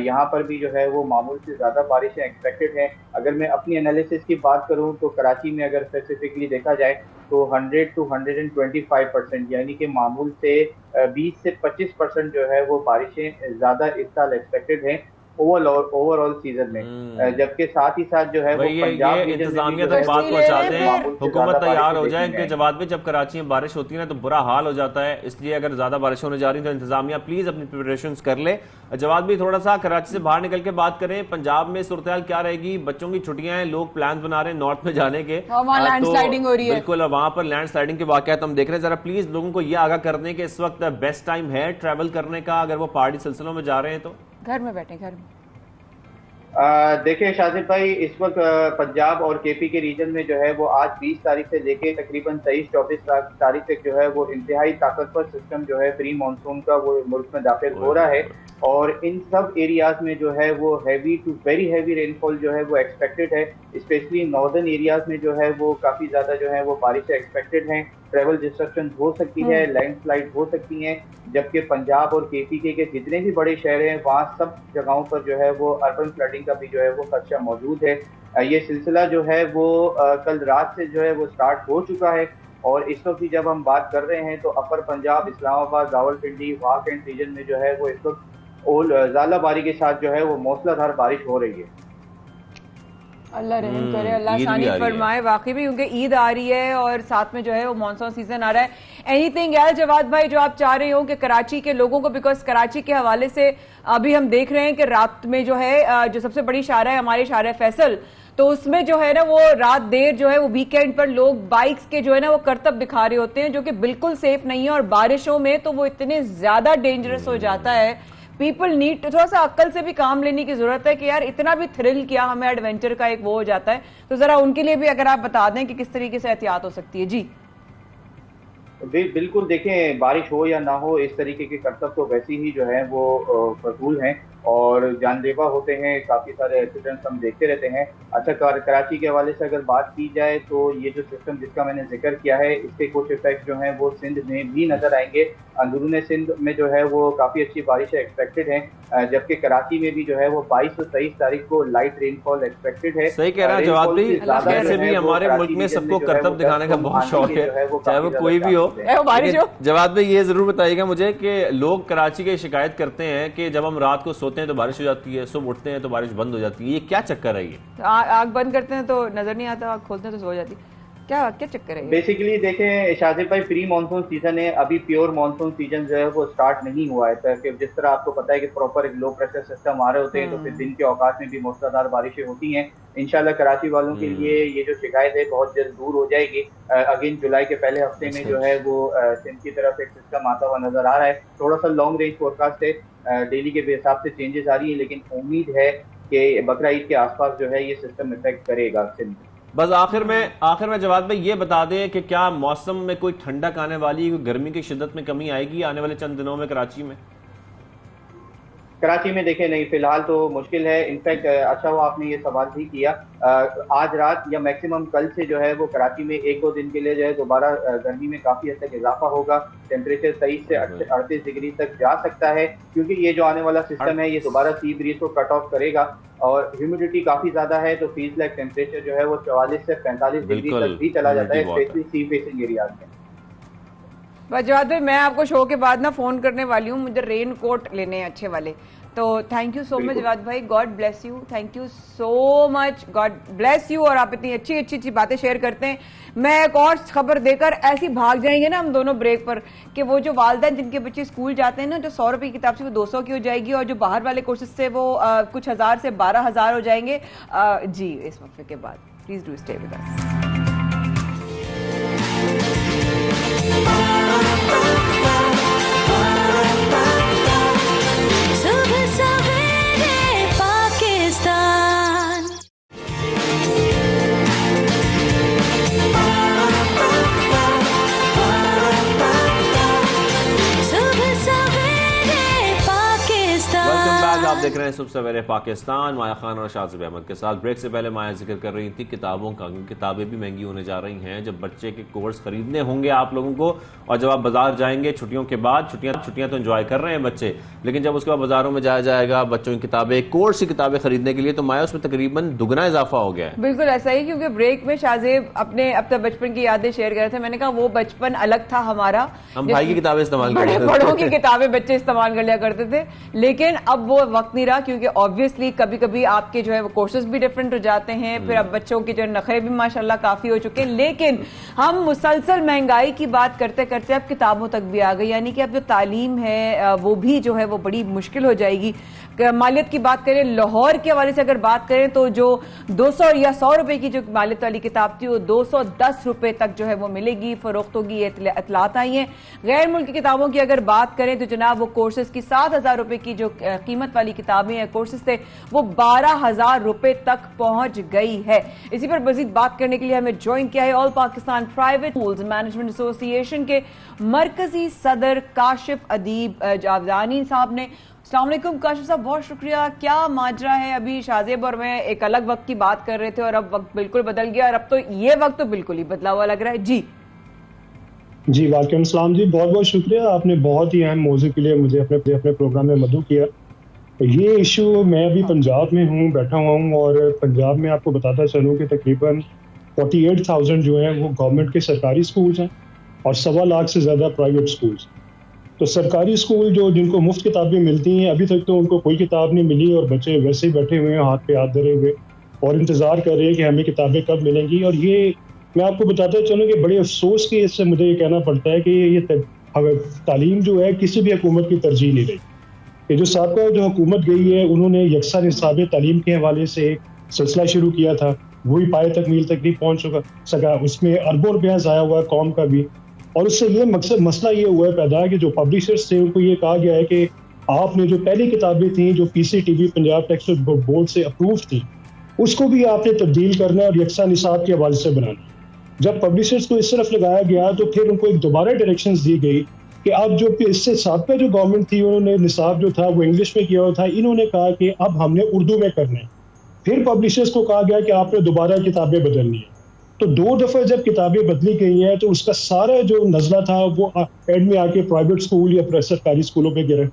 یہاں پر بھی جو ہے وہ معمول سے زیادہ بارشیں ایکسپیکٹڈ ہیں. اگر میں اپنی انالیسس کی بات کروں تو کراچی میں اگر اسپیسیفکلی دیکھا جائے تو 100 to 125%, یعنی کہ معمول سے 20 سے 25% جو ہے وہ بارشیں زیادہ اس سال ایکسپیکٹڈ ہیں اوور آل سیزن میں, جبکہ ساتھ ہی ساتھ جو ہے وہ پنجاب انتظامیہ تک بات پہنچاتے ہیں, حکومت تیار ہو جائے کہ جواد میں جب کراچی میں بارش ہوتی ہے نا تو برا حال ہو جاتا ہے, اس لیے اگر زیادہ بارش ہونے جا رہی ہیں تو انتظامیہ پلیز اپنی پریپریشنز کر لے. جواد بھی تھوڑا سا کراچی سے باہر نکل کے بات کریں, پنجاب میں صورتحال کیا رہے گی؟ بچوں کی چھٹیاں ہیں, لوگ پلانز بنا رہے ہیں نارتھ میں جانے کے, وہاں لینڈ سلائڈنگ ہو رہی ہے, بالکل وہاں پر لینڈ سلائڈنگ کے واقعات ہم دیکھ رہے ہیں. ذرا پلیز لوگوں کو یہ آگاہ کر دیں کہ اس وقت بیسٹ ٹائم ہے ٹریول کرنے کا اگر وہ پہاڑی سلسلوں میں جا رہے ہیں تو گھر میں بیٹھیں, گھر میں. دیکھیں شاذب بھائی, اس وقت پنجاب اور کے پی کے ریجن میں جو ہے وہ آج 20 تاریخ سے لے کے تقریباً 23-24 تاریخ تک جو ہے وہ انتہائی طاقتور سسٹم جو ہے پری مانسون کا وہ ملک میں داخل ہو رہا ہے, اور ان سب ایریاز میں جو ہے وہ heavy to very heavy rainfall جو ہے وہ ایکسپیکٹڈ ہے. اسپیشلی ناردرن ایریاز میں جو ہے وہ کافی زیادہ جو ہے وہ بارشیں ایکسپیکٹڈ ہیں, ٹریول ڈسٹرکشن ہو سکتی ہے, لینڈ سلائڈ ہو سکتی ہیں, جبکہ پنجاب اور کے پی کے جتنے بھی بڑے شہر ہیں وہاں سب جگہوں پر جو ہے وہ اربن فلڈنگ کا بھی جو ہے وہ خدشہ موجود ہے. یہ سلسلہ جو ہے وہ کل رات سے جو ہے وہ سٹارٹ ہو چکا ہے, اور اس وقت بھی جب ہم بات کر رہے ہیں تو اپر پنجاب, اسلام آباد, راولپنڈی, واہ کینٹ ریجن میں جو ہے وہ اس وقت ژالہ باری کے ساتھ جو ہے وہ موسلا دھار بارش ہو رہی ہے. اللہ رحم کرے, اللہ آسانی فرمائے واقعی بھی, کیونکہ عید آ رہی ہے اور ساتھ میں جو ہے وہ مانسون سیزن آ رہا ہے. اینی تھنگ ایل جواد بھائی جو آپ چاہ رہے ہو کہ کراچی کے لوگوں کو, بیکاز کراچی کے حوالے سے ابھی ہم دیکھ رہے ہیں کہ رات میں جو ہے جو سب سے بڑی شارع ہے ہماری شارع فیصل, تو اس میں جو ہے نا وہ رات دیر جو ہے وہ ویکینڈ پر لوگ بائکس کے جو ہے نا وہ کرتب دکھا رہے ہوتے ہیں جو کہ بالکل سیف نہیں ہے, اور بارشوں میں تو وہ اتنے زیادہ ڈینجرس ہو جاتا ہے. پیپل نیڈ تھوڑا سا عقل سے بھی کام لینے کی ضرورت ہے کہ یار اتنا بھی تھرل کیا ہمیں ایڈونچر کا ایک وہ ہو جاتا ہے, تو ذرا ان کے لیے بھی اگر آپ بتا دیں کہ کس طریقے سے احتیاط ہو سکتی ہے. جی بالکل, دیکھیں بارش ہو یا نہ ہو اس طریقے کے کرتب تو ویسے ہی جو ہیں وہ فضول ہیں اور جان لیوا ہوتے ہیں, کافی سارے ایکسیڈنٹس ہم دیکھتے رہتے ہیں. اچھا, کراچی کے حوالے سے اگر بات کی جائے تو یہ جو سسٹم جس کا میں نے ذکر کیا ہے اس کے کچھ افیکٹ جو ہیں وہ سندھ میں بھی نظر آئیں گے. اندرون سندھ میں جو ہے وہ کافی اچھی بارشیں ایکسپیکٹڈ ہیں, جبکہ کراچی میں بھی جو ہے وہ 22 اور 23 تاریخ کو لائٹ رین فال ایکسپیکٹڈ ہے. صحیح کہہ رہا ہے جواد بھائی, ویسے بھی ہمارے ملک میں سب کو کرتب دکھانے کا بہت شوق ہے, چاہے وہ کوئی بھی ہو. جواد بھائی یہ ضرور بتائیے گا مجھے کہ لوگ کراچی کی شکایت کرتے ہیں کہ جب ہم رات کو سوتے ہیں تو بارش ہو جاتی ہے, صبح اٹھتے ہیں تو بارش بند ہو جاتی ہے, یہ کیا چکر ہے؟ یہ آنکھ بند کرتے ہیں تو نظر نہیں آتا, آنکھ کھولتے ہیں تو سو جاتی, کیا چکر ہے؟ بیسیکلی دیکھیں شاذب بھائی, پری مانسون سیزن ہے, ابھی پیور مانسون سیزن جو ہے وہ سٹارٹ نہیں ہوا ہے. کہ جس طرح آپ کو پتا ہے کہ پراپر ایک لو پریشر سسٹم آ رہے ہوتے ہیں تو پھر دن کے اوقات میں بھی موسلادھار بارشیں ہوتی ہیں. انشاءاللہ کراچی والوں کے لیے یہ جو شکایت ہے بہت جلد دور ہو جائے گی. اگین جولائی کے پہلے ہفتے میں جو ہے وہ سندھ کی طرف ایک سسٹم آتا ہوا نظر آ رہا ہے. تھوڑا سا لانگ رینج فور کاسٹ ہے, ڈیلی کے حساب سے چینجز آ رہی ہیں, لیکن امید ہے کہ بقرہ عید کے آس پاس جو ہے یہ سسٹم افیکٹ کرے گا سندھ. بس آخر میں جواد بھائی یہ بتا دیں کہ کیا موسم میں کوئی ٹھنڈک آنے والی, کوئی گرمی کی شدت میں کمی آئے گی آنے والے چند دنوں میں کراچی میں؟ کراچی میں دیکھیں نہیں, فی الحال تو مشکل ہے. انفیکٹ اچھا ہوا آپ نے یہ سوال بھی کیا. آج رات یا میکسیمم کل سے جو ہے وہ کراچی میں 1-2 دن کے لیے جو ہے دوبارہ گرمی میں کافی حد تک اضافہ ہوگا. ٹیمپریچر 23 سے 38 ڈگری تک جا سکتا ہے, کیونکہ یہ جو آنے والا سسٹم ہے یہ دوبارہ سی بریز کو کٹ آف کرے گا, اور ہیومیڈیٹی کافی زیادہ ہے تو فیز لائک ٹیمپریچر جو ہے وہ 44 سے 45 ڈگری تک بھی چلا جاتا ہے, اسپیشلی سی فیسنگ ایریاز میں. جواد بھائی میں آپ کو شو کے بعد نا فون کرنے والی ہوں, مجھے رین کوٹ لینے ہیں اچھے والے, تو تھینک یو سو مچ جواد بھائی, God bless you, thank you so much, God bless you. اور آپ اتنی اچھی اچھی باتیں شیئر کرتے ہیں. میں ایک اور خبر دے کر ایسی بھاگ جائیں گے نا ہم دونوں بریک پر, کہ وہ جو والدین جن کے بچے اسکول جاتے ہیں نا, جو 100 روپے کی کتاب سے وہ 200 کی ہو جائے گی, اور جو باہر والے کورسز سے وہ کچھ ہزار سے 12,000 ہو جائیں گے. جی اس وقفے کے بعد please do stay with us. آپ دیکھ رہے ہیں صبح سویرے پاکستان, مایا خان اور شاذب احمد کے ساتھ. بریک سے پہلے مایا ذکر کر رہی تھی کتابوں کا, کتابیں بھی مہنگی ہونے جا رہی ہیں. جب بچے کے کورس خریدنے ہوں گے آپ لوگوں کو, اور جب آپ بازار جائیں گے چھٹیوں کے بعد, چھٹیاں تو انجوائے کر رہے ہیں بچے, لیکن جب اس کے بعد بازاروں میں جایا جائے گا بچوں کی کتابیں, کورس کی کتابیں خریدنے کے لیے, تو مایا اس میں تقریباً دگنا اضافہ ہو گیا ہے. بالکل ایسا ہی, کیونکہ بریک میں شاذب اپنے اب تک بچپن کی یادیں شیئر کر رہے تھے. میں نے کہا وہ بچپن الگ تھا ہمارا, ہم بھائی کی کتابیں استعمال کرتے تھے, بڑوں کی کتابیں بچے استعمال کر لیا کرتے تھے. لیکن اب وہ وقت نہیں رہا, کیونکہ obviously کبھی کبھی آپ کے جو ہے وہ کورسز بھی ڈیفرنٹ ہو جاتے ہیں. پھر اب بچوں کے جو نخرے بھی ماشاءاللہ کافی ہو چکے ہیں. لیکن ہم مسلسل مہنگائی کی بات کرتے کرتے اب کتابوں تک بھی آ گئی, یعنی کہ اب جو تعلیم ہے وہ بھی جو ہے وہ بڑی مشکل ہو جائے گی. مالیت کی بات کریں, لاہور کے حوالے سے اگر بات کریں تو جو 200 یا 100 روپے کی جو مالیت والی کتاب تھی وہ 210 روپے تک جو ہے وہ ملے گی, فروخت ہوگی. یہ اطلاعات آئی ہیں. غیر ملکی کتابوں کی اگر بات کریں تو جناب وہ کورسز کی 7,000 روپے کی جو قیمت والی کتابیں ہیں کورسز تھے وہ 12,000 روپے تک پہنچ گئی ہے. اسی پر مزید بات کرنے کے لیے ہمیں جوائن کیا ہے آل پاکستان پرائیویٹ اسکولز مینجمنٹ ایسوسی ایشن کے مرکزی صدر کاشف ادیب جاویدانی صاحب نے. السلام علیکم کاشف صاحب, بہت شکریہ. کیا ماجرا ہے؟ ابھی شاذب اور میں ایک الگ وقت کی بات کر رہے تھے اور اب وقت بالکل بدل گیا, اور اب تو یہ وقت تو بالکل ہی بدلا ہوا لگ رہا ہے. جی وعلیکم السلام جی, بہت بہت شکریہ. آپ نے بہت ہی اہم موضوع کے لیے مجھے اپنے پروگرام میں مدعو کیا. یہ ایشو, میں ابھی پنجاب میں ہوں, بیٹھا ہوا ہوں, اور پنجاب میں آپ کو بتاتا چلوں کہ تقریباً 48,000 جو ہیں وہ گورنمنٹ کے سرکاری اسکولز ہیں, اور 1.25 لاکھ سے زیادہ پرائیویٹ اسکولز. تو سرکاری اسکول جو جن کو مفت کتابیں ملتی ہیں, ابھی تک تو ان کو کوئی کتاب نہیں ملی, اور بچے ویسے ہی بیٹھے ہوئے ہیں ہاتھ پہ ہاتھ دھرے ہوئے اور انتظار کر رہے ہیں کہ ہمیں کتابیں کب ملیں گی. اور یہ میں آپ کو بتاتا چلوں کہ بڑے افسوس کی اس سے مجھے یہ کہنا پڑتا ہے کہ یہ تعلیم جو ہے کسی بھی حکومت کی ترجیح نہیں رہی. کہ جو سابقہ جو حکومت گئی ہے انہوں نے یکساں نصاب تعلیم کے حوالے سے ایک سلسلہ شروع کیا تھا, وہی پائے تکمیل تک نہیں پہنچ سکا. اس میں اربوں روپیہ ضائع ہوا ہے قوم کا بھی, اور اس سے یہ مسئلہ یہ ہوا ہے پیدا کہ جو پبلشرز تھے ان کو یہ کہا گیا ہے کہ آپ نے جو پہلی کتابیں تھیں جو PCTB پنجاب ٹیکسٹ بورڈ سے اپروو تھی, اس کو بھی آپ نے تبدیل کرنا ہے اور یکساں نصاب کے حوالے سے بنانا. جب پبلشرز کو اس طرف لگایا گیا تو پھر ان کو ایک دوبارہ ڈائریکشنز دی گئی کہ اب جو اس سے سابقہ جو گورنمنٹ تھی انہوں نے نصاب جو تھا وہ انگلش میں کیا ہوا تھا, انہوں نے کہا کہ اب ہم نے اردو میں کرنا ہے. پھر پبلشرز کو کہا گیا کہ آپ نے دوبارہ کتابیں بدلنی ہیں. تو 2 دفعہ جب کتابیں بدلی گئی ہیں تو اس کا سارا جو نزلہ تھا وہ اینڈ میں آ کے پرائیویٹ اسکول یا سرکاری اسکولوں پہ گرا.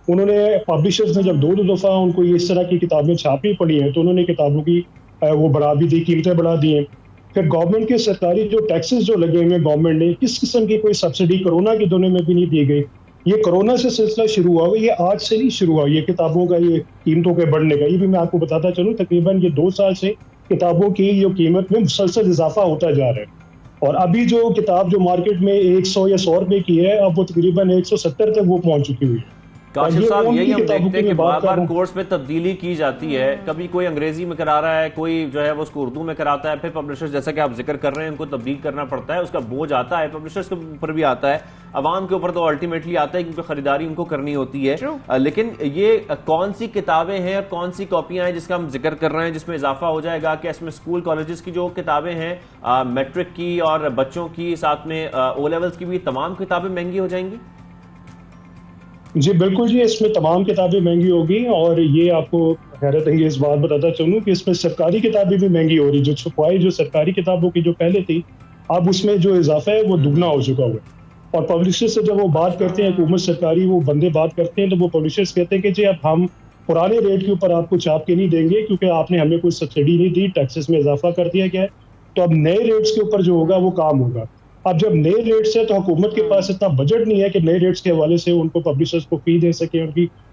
انہوں نے پبلشرز نے جب 2 دفعہ ان کو اس طرح کی کتابیں چھاپی پڑی ہیں تو انہوں نے کتابوں کی وہ بڑھا بھی دی, قیمتیں بڑھا دی ہیں. پھر گورنمنٹ کے سرکاری جو ٹیکسز جو لگے ہوئے گورنمنٹ نے, کس قسم کی کوئی سبسڈی کورونا کے دنوں میں بھی نہیں دی گئی. یہ کورونا سے سلسلہ شروع ہوا, یہ آج سے نہیں شروع ہوا, یہ کتابوں کا یہ قیمتوں کے بڑھنے کا. یہ بھی میں آپ کو بتاتا چلوں تقریباً یہ 2 سال سے کتابوں کی جو قیمت میں مسلسل اضافہ ہوتا جا رہا ہے. اور ابھی جو کتاب جو مارکیٹ میں 100 یا 100 روپے کی ہے, اب وہ تقریباً 170 تک وہ پہنچ چکی ہوئی ہے. کاشف صاحب یہی ہم دیکھتے ہیں کہ بار بار کورس میں تبدیلی کی جاتی ہے, کبھی کوئی انگریزی میں کرا رہا ہے, کوئی جو ہے وہ اس کو اردو میں کراتا ہے, پھر پبلشرز جیسا کہ آپ ذکر کر رہے ہیں ان کو تبدیل کرنا پڑتا ہے, اس کا بوجھ آتا ہے, پبلشرز کے اوپر بھی آتا ہے, عوام کے اوپر تو الٹیمیٹلی آتا ہے کیونکہ خریداری ان کو کرنی ہوتی ہے. لیکن یہ کون سی کتابیں ہیں اور کون سی کاپیاں ہیں جس کا ہم ذکر کر رہے ہیں جس میں اضافہ ہو جائے گا کہ اس میں اسکول کالجز کی جو کتابیں ہیں میٹرک کی اور بچوں کی, ساتھ میں او لیولز کی بھی, تمام کتابیں مہنگی ہو جائیں گی؟ جی بالکل جی, اس میں تمام کتابیں مہنگی ہوگی. اور یہ آپ کو حیرت ہے اس بات بتاتا چلوں کہ اس میں سرکاری کتابیں بھی مہنگی ہو رہی. جو چھپائی جو سرکاری کتابوں کی جو پہلے تھی, اب اس میں جو اضافہ ہے وہ دگنا ہو چکا ہوا ہے. اور پبلشر سے جب وہ بات کرتے ہیں, حکومت سرکاری وہ بندے بات کرتے ہیں, تو وہ پبلشرز کہتے ہیں کہ جی اب ہم پرانے ریٹ کے اوپر آپ کو چھاپ کے نہیں دیں گے کیونکہ آپ نے ہمیں کوئی سبسڈی نہیں دی, ٹیکسز میں اضافہ کر دیا گیا ہے, تو اب نئے ریٹس کے اوپر جو ہوگا وہ کام ہوگا. اب جب نئے ریٹس ہے تو حکومت کے پاس اتنا بجٹ نہیں ہے کہ نئے ریٹس کے حوالے سے ان کو پبلشرز کو فی دے سکے, ان کی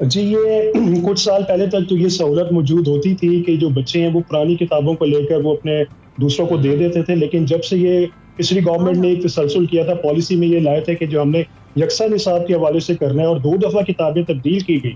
جی یہ کچھ سال پہلے تک تو یہ سہولت موجود ہوتی تھی کہ جو بچے ہیں وہ پرانی کتابوں کو لے کر وہ اپنے دوسروں کو دے دیتے تھے، لیکن جب سے یہ پچھلی گورنمنٹ نے ایک تسلسل کیا تھا، پالیسی میں یہ لائے تھے کہ جو ہم نے یکساں نصاب کے حوالے سے کرنا ہے اور 2 دفعہ کتابیں تبدیل کی گئی،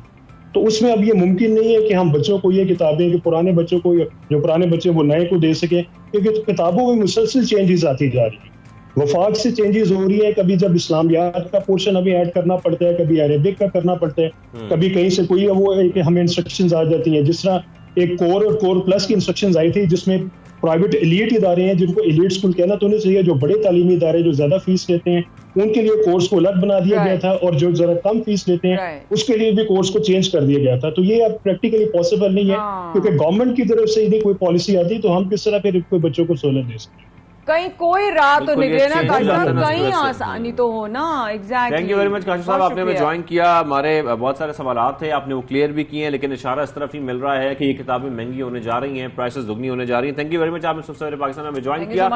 تو اس میں اب یہ ممکن نہیں ہے کہ ہم بچوں کو یہ کتابیں کہ پرانے بچوں کو جو پرانے بچے وہ نئے کو دے سکیں، کیونکہ کتابوں میں مسلسل چینجز آتی جا رہی ہیں، وفاق سے چینجز ہو رہی ہے، کبھی جب اسلامیات کا پورشن ہمیں ایڈ کرنا پڑتا ہے، کبھی عربک کا کرنا پڑتا ہے، کبھی کہیں سے کوئی وہ کہ ہمیں انسٹرکشنز آ جاتی ہیں، جس طرح ایک کور اور کور پلس کی انسٹرکشنز آئی تھی جس میں پرائیویٹ ایلیٹ ادارے ہیں جن کو ایلیٹ اسکول کہنا تو نہیں چاہیے، جو بڑے تعلیمی ادارے جو زیادہ فیس لیتے ہیں ان کے لیے کورس کو الگ بنا دیا گیا تھا، اور جو ذرا کم فیس لیتے ہیں اس کے لیے بھی کورس کو چینج کر دیا گیا تھا. تو یہ اب پریکٹیکلی پاسبل نہیں ہے کیونکہ گورنمنٹ کی طرف سے یدی کوئی پالیسی آتی تو ہم کس طرح پھر کوئی بچوں کو سہولت دے سکتے ہیں. کہیں کوئی راہ تو نکلے نا کاشف صاحب، کہیں آسانی تو ہو نا. ایگزیکٹلی. تھینک یو ویری مچ کاشف صاحب، آپ نے ہمیں جوائن کیا. ہمارے بہت سارے سوالات تھے، آپ نے وہ کلیئر بھی کیے ہیں، لیکن اشارہ اس طرف ہی مل رہا ہے کہ یہ کتابیں مہنگی ہونے جا رہی ہیں، پرائسز دگنی ہونے جا رہی ہیں. تھینک یو ویری مچ، آپ نے سب سے پہلے پاکستان میں جوائن کیا.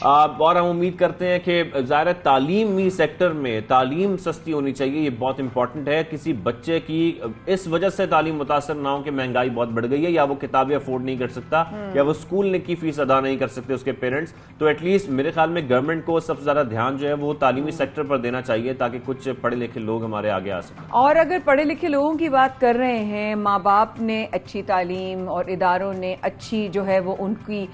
اور ہم امید کرتے ہیں کہ ظاہر تعلیمی سیکٹر میں تعلیم سستی ہونی چاہیے، یہ بہت امپورٹنٹ ہے. کسی بچے کی اس وجہ سے تعلیم متاثر نہ ہو کہ مہنگائی بہت بڑھ گئی ہے، یا وہ کتابیں افورڈ نہیں کر سکتا، یا وہ اسکول کی فیس ادا نہیں کر سکتے اس کے پیرنٹس، تو ایٹ لیسٹ میرے خیال میں گورنمنٹ کو سب سے زیادہ دھیان جو ہے وہ تعلیمی سیکٹر پر دینا چاہیے تاکہ کچھ پڑھے لکھے لوگ ہمارے آگے آ سکیں. اور اگر پڑھے لکھے لوگوں کی بات کر رہے ہیں، ماں باپ نے اچھی تعلیم اور اداروں نے اچھی جو ہے وہ ان کی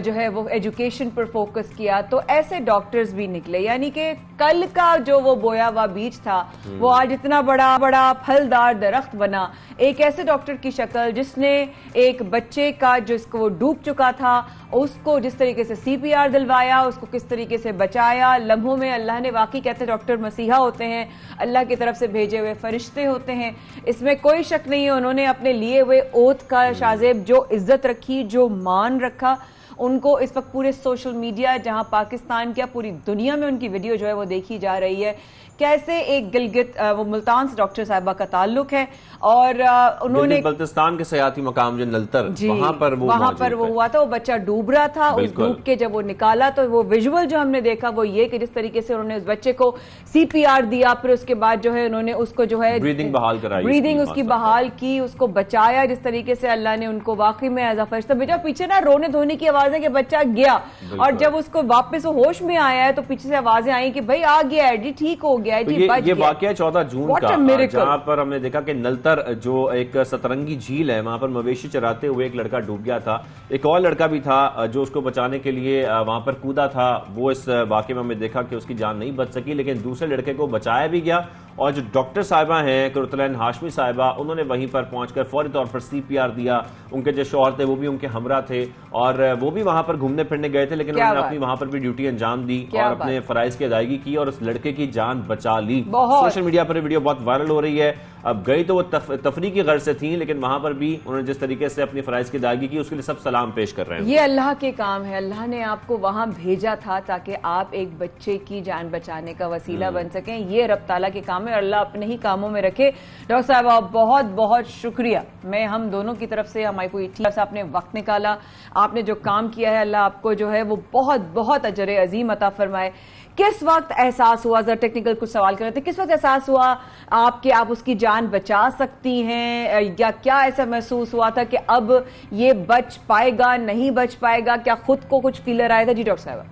جو ہے وہ ایجوکیشن پر فوکس کیا، تو ایسے ڈاکٹرز بھی نکلے. یعنی کہ کل کا جو وہ بویا ہوا بیج تھا وہ آج اتنا بڑا بڑا پھلدار درخت بنا. ایک ایسے ڈاکٹر کی شکل جس نے ایک بچے کا جس کو وہ ڈوب چکا تھا اس کو جس طریقے سے CPR دلوایا، اس کو کس طریقے سے بچایا لمحوں میں. اللہ نے واقعی کہتے ڈاکٹر مسیحا ہوتے ہیں، اللہ کی طرف سے بھیجے ہوئے فرشتے ہوتے ہیں، اس میں کوئی شک نہیں ہے. انہوں نے اپنے لیے ہوئے اوتھ کا شاذیب جو عزت رکھی، جو مان رکھا، ان کو اس وقت پورے سوشل میڈیا جہاں پاکستان کیا پوری دنیا میں ان کی ویڈیو جو ہے وہ دیکھی جا رہی ہے. کیسے ایک گلگت وہ ملتان سے ڈاکٹر صاحبہ کا تعلق ہے، اور انہوں نے بلتستان کے سیاحتی مقام جو نلتر وہاں پر وہ ہوا تھا، وہ بچہ ڈوب رہا تھا. اس ڈوب کے جب وہ نکالا تو وہ ویژول جو ہم نے دیکھا وہ یہ کہ جس طریقے سے انہوں نے اس بچے کو CPR دیا، پھر اس کے بعد جو ہے انہوں نے اس کو جو ہے بریدنگ بحال کرائی، بریدنگ اس کی بحال کی، اس کو بچایا جس طریقے سے اللہ نے ان کو واقعی میں ایز اے فرشتہ بھیجا. پیچھے نا رونے دھونے کی آوازیں کہ بچہ گیا، اور جب اس کو واپس ہوش میں آیا ہے تو پیچھے سے آوازیں آئیں کہ بھائی آ گیا ہے جی، ٹھیک ہو گیا ہے جی، بچ یہ گیا. واقعہ 14 جون کا جہاں پر ہم نے دیکھا کہ نلتر جو ایک سترنگی جھیل ہے وہاں پر مویشی چراتے ہوئے ایک لڑکا ڈوب گیا تھا. ایک اور لڑکا بھی تھا جو اس کو بچانے کے لیے وہاں پر کودا تھا، وہ اس واقعے میں ہم نے دیکھا کہ اس کی جان نہیں بچ سکی، لیکن دوسرے لڑکے کو بچایا بھی گیا. اور جو ڈاکٹر صاحبہ ہیں قرۃ ہاشمی صاحبہ، انہوں نے وہیں پر پہنچ کر فوری طور پر CPR دیا. ان کے جو شوہر تھے وہ بھی ان کے ہمراہ تھے، اور وہ بھی وہاں پر گھومنے پھرنے گئے تھے، لیکن انہوں نے اپنی وہاں پر بھی ڈیوٹی انجام دی اور اپنے فرائض کی ادائیگی کی اور اس لڑکے کی جان بچا لی. سوشل میڈیا پر ویڈیو بہت وائرل ہو رہی ہے. اب گئی تو وہ تفریح کی غرض سے تھیں، لیکن وہاں پر بھی انہوں نے جس طریقے سے اپنی فرائض کی ادائیگی کی اس کے لیے سب سلام پیش کر رہے ہیں. یہ اللہ کے کام ہے، اللہ نے آپ کو وہاں بھیجا تھا تاکہ آپ ایک بچے کی جان بچانے کا وسیلہ بن سکیں. یہ رب تعالیٰ کے کام ہے اور اللہ اپنے ہی کاموں میں رکھے. ڈاکٹر صاحب بہت بہت شکریہ. میں ہم دونوں کی طرف سے ہماری پوری ٹیم سے آپ نے وقت نکالا، آپ نے جو کام کیا ہے اللہ آپ کو جو ہے وہ بہت بہت اجر عظیم عطا فرمائے. کس وقت احساس ہوا، ذرا ٹیکنیکل کچھ سوال کر رہے تھے، کس وقت احساس ہوا آپ کہ آپ اس کی جان بچا سکتی ہیں، یا کیا ایسا محسوس ہوا تھا کہ اب یہ بچ پائے گا نہیں بچ پائے گا؟ کیا خود کو کچھ فیلر آیا تھا؟ جی ڈاکٹر صاحبہ.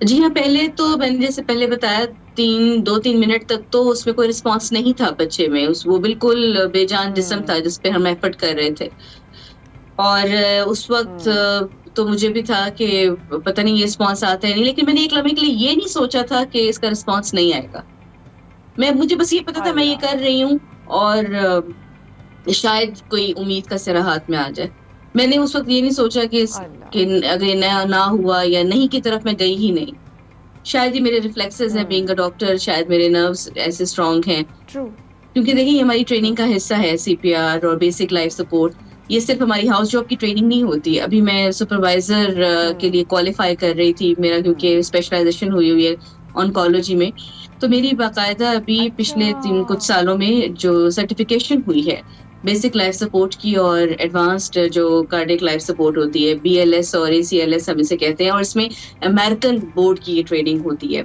جی ہاں، پہلے تو میں نے جیسے پہلے بتایا 2-3 منٹ تک تو اس میں کوئی رسپانس نہیں تھا بچے میں، وہ بالکل بے جان جسم تھا جس پہ ہم ایفرٹ کر رہے تھے. اور اس وقت تو مجھے بھی تھا کہ پتہ نہیں یہ رسپانس آتا ہے نہیں، لیکن میں نے ایک لمحے کے لیے یہ نہیں سوچا تھا کہ اس کا رسپانس نہیں آئے گا. مجھے بس یہ پتا تھا میں یہ کر رہی ہوں اور شاید کوئی امید کا سرا ہاتھ میں آ جائے. میں نے اس وقت یہ نہیں سوچا کہ اگر نہ ہوا یا نہیں کی طرف میں گئی ہی نہیں. شاید یہ میرے ریفلیکسز ہیں بینگ اے ڈاکٹر، شاید میرے نروز ایسے اسٹرانگ ہیں، کیونکہ دیکھیں یہ ہماری ٹریننگ کا حصہ ہے CPR اور بیسک لائف سپورٹ. یہ صرف ہماری ہاؤس جاب کی ٹریننگ نہیں ہوتی. ابھی میں سپروائزر کے لیے کوالیفائی کر رہی تھی، میرا کیونکہ اسپیشلائزیشن ہوئی ہے آنکالوجی میں، تو میری باقاعدہ ابھی پچھلے کچھ سالوں میں جو سرٹیفکیشن ہوئی ہے بیسک لائف سپورٹ کی اور ایڈوانسڈ جو کارڈیک لائف سپورٹ ہوتی ہے BLS اور ACLS ہم اسے کہتے ہیں، اور اس میں امریکن بورڈ کی یہ ٹریننگ ہوتی ہے.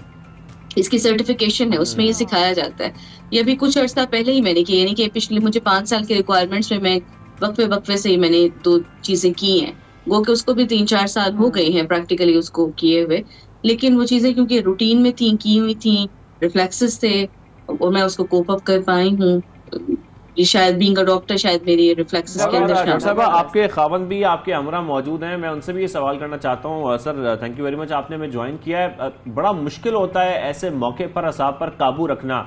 اس کی سرٹیفکیشن ہے, اس میں یہ سکھایا جاتا ہے. یہ ابھی کچھ عرصہ پہلے ہی میں نے کی, یعنی کہ پچھلے مجھے 5 سال کے ریکوائرمنٹس میں وقفے سے ہی میں نے 2 چیزیں کی ہیں. گو کہ اس کو بھی 3-4 سال ہو گئے ہیں پریکٹیکلی اس کو کیے ہوئے, لیکن وہ چیزیں کیونکہ روٹین میں تھیں, کی ہوئی تھیں, ریفلیکسز تھے, اور میں اس کو کوپ اپ کر پائی ہوں. شاید بینگ اے ڈاکٹر شاید میری ریفلیکسز کے اندر ڈاکٹر صاحب آپ کے خاوند بھی آپ کے ہمراہ موجود ہیں, میں ان سے بھی یہ سوال کرنا چاہتا ہوں. سر تھینک یو ویری مچ, آپ نے ہمیں جوائن کیا ہے. بڑا مشکل ہوتا ہے ایسے موقع پر اعصاب پر قابو رکھنا,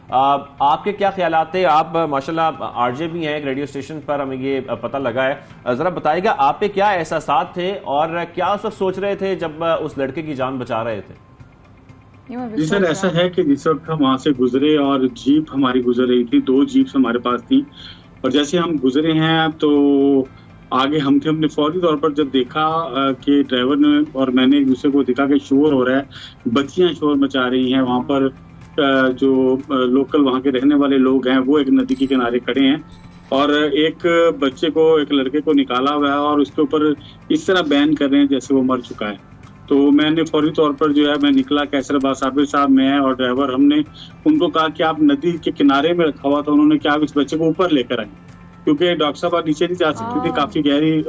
آپ کے کیا خیالات ہیں؟ آپ ماشاءاللہ آر جے بھی ہیں ایک ریڈیو اسٹیشن پر, ہمیں یہ پتہ لگا ہے. ذرا بتائیے گا آپ پہ کیا احساسات تھے اور کیا اس وقت سوچ رہے تھے جب اس لڑکے کی جان بچا رہے تھے؟ جی سر, ایسا ہے کہ جس وقت ہم وہاں سے گزرے اور جیپ ہماری گزر رہی تھی, 2 جیپس ہمارے پاس تھیں, اور جیسے ہم گزرے ہیں تو آگے ہم تھے. ہم نے فوری طور پر جب دیکھا کہ ڈرائیور نے اور میں نے ایک دوسرے کو دیکھا کہ شور ہو رہا ہے, بچیاں شور مچا رہی ہیں. وہاں پر جو لوکل وہاں کے رہنے والے لوگ ہیں وہ ایک ندی کے کنارے کھڑے ہیں, اور ایک بچے کو, ایک لڑکے کو نکالا ہوا ہے اور اس کے اوپر اس طرح بین کر رہے ہیں جیسے وہ مر چکا ہے. تو میں نے فوری طور پر جو ہے میں نکلا, کیسر عباس صابر صاحب, میں اور ڈرائیور, ہم نے ان کو کہا کہ آپ ندی کے کنارے میں رکھا ہوا تھا, انہوں نے کہا آپ اس بچے کو اوپر لے کر آئیں, کیونکہ ڈاکٹر صاحب آپ نیچے نہیں جا سکتی تھی, کافی گہری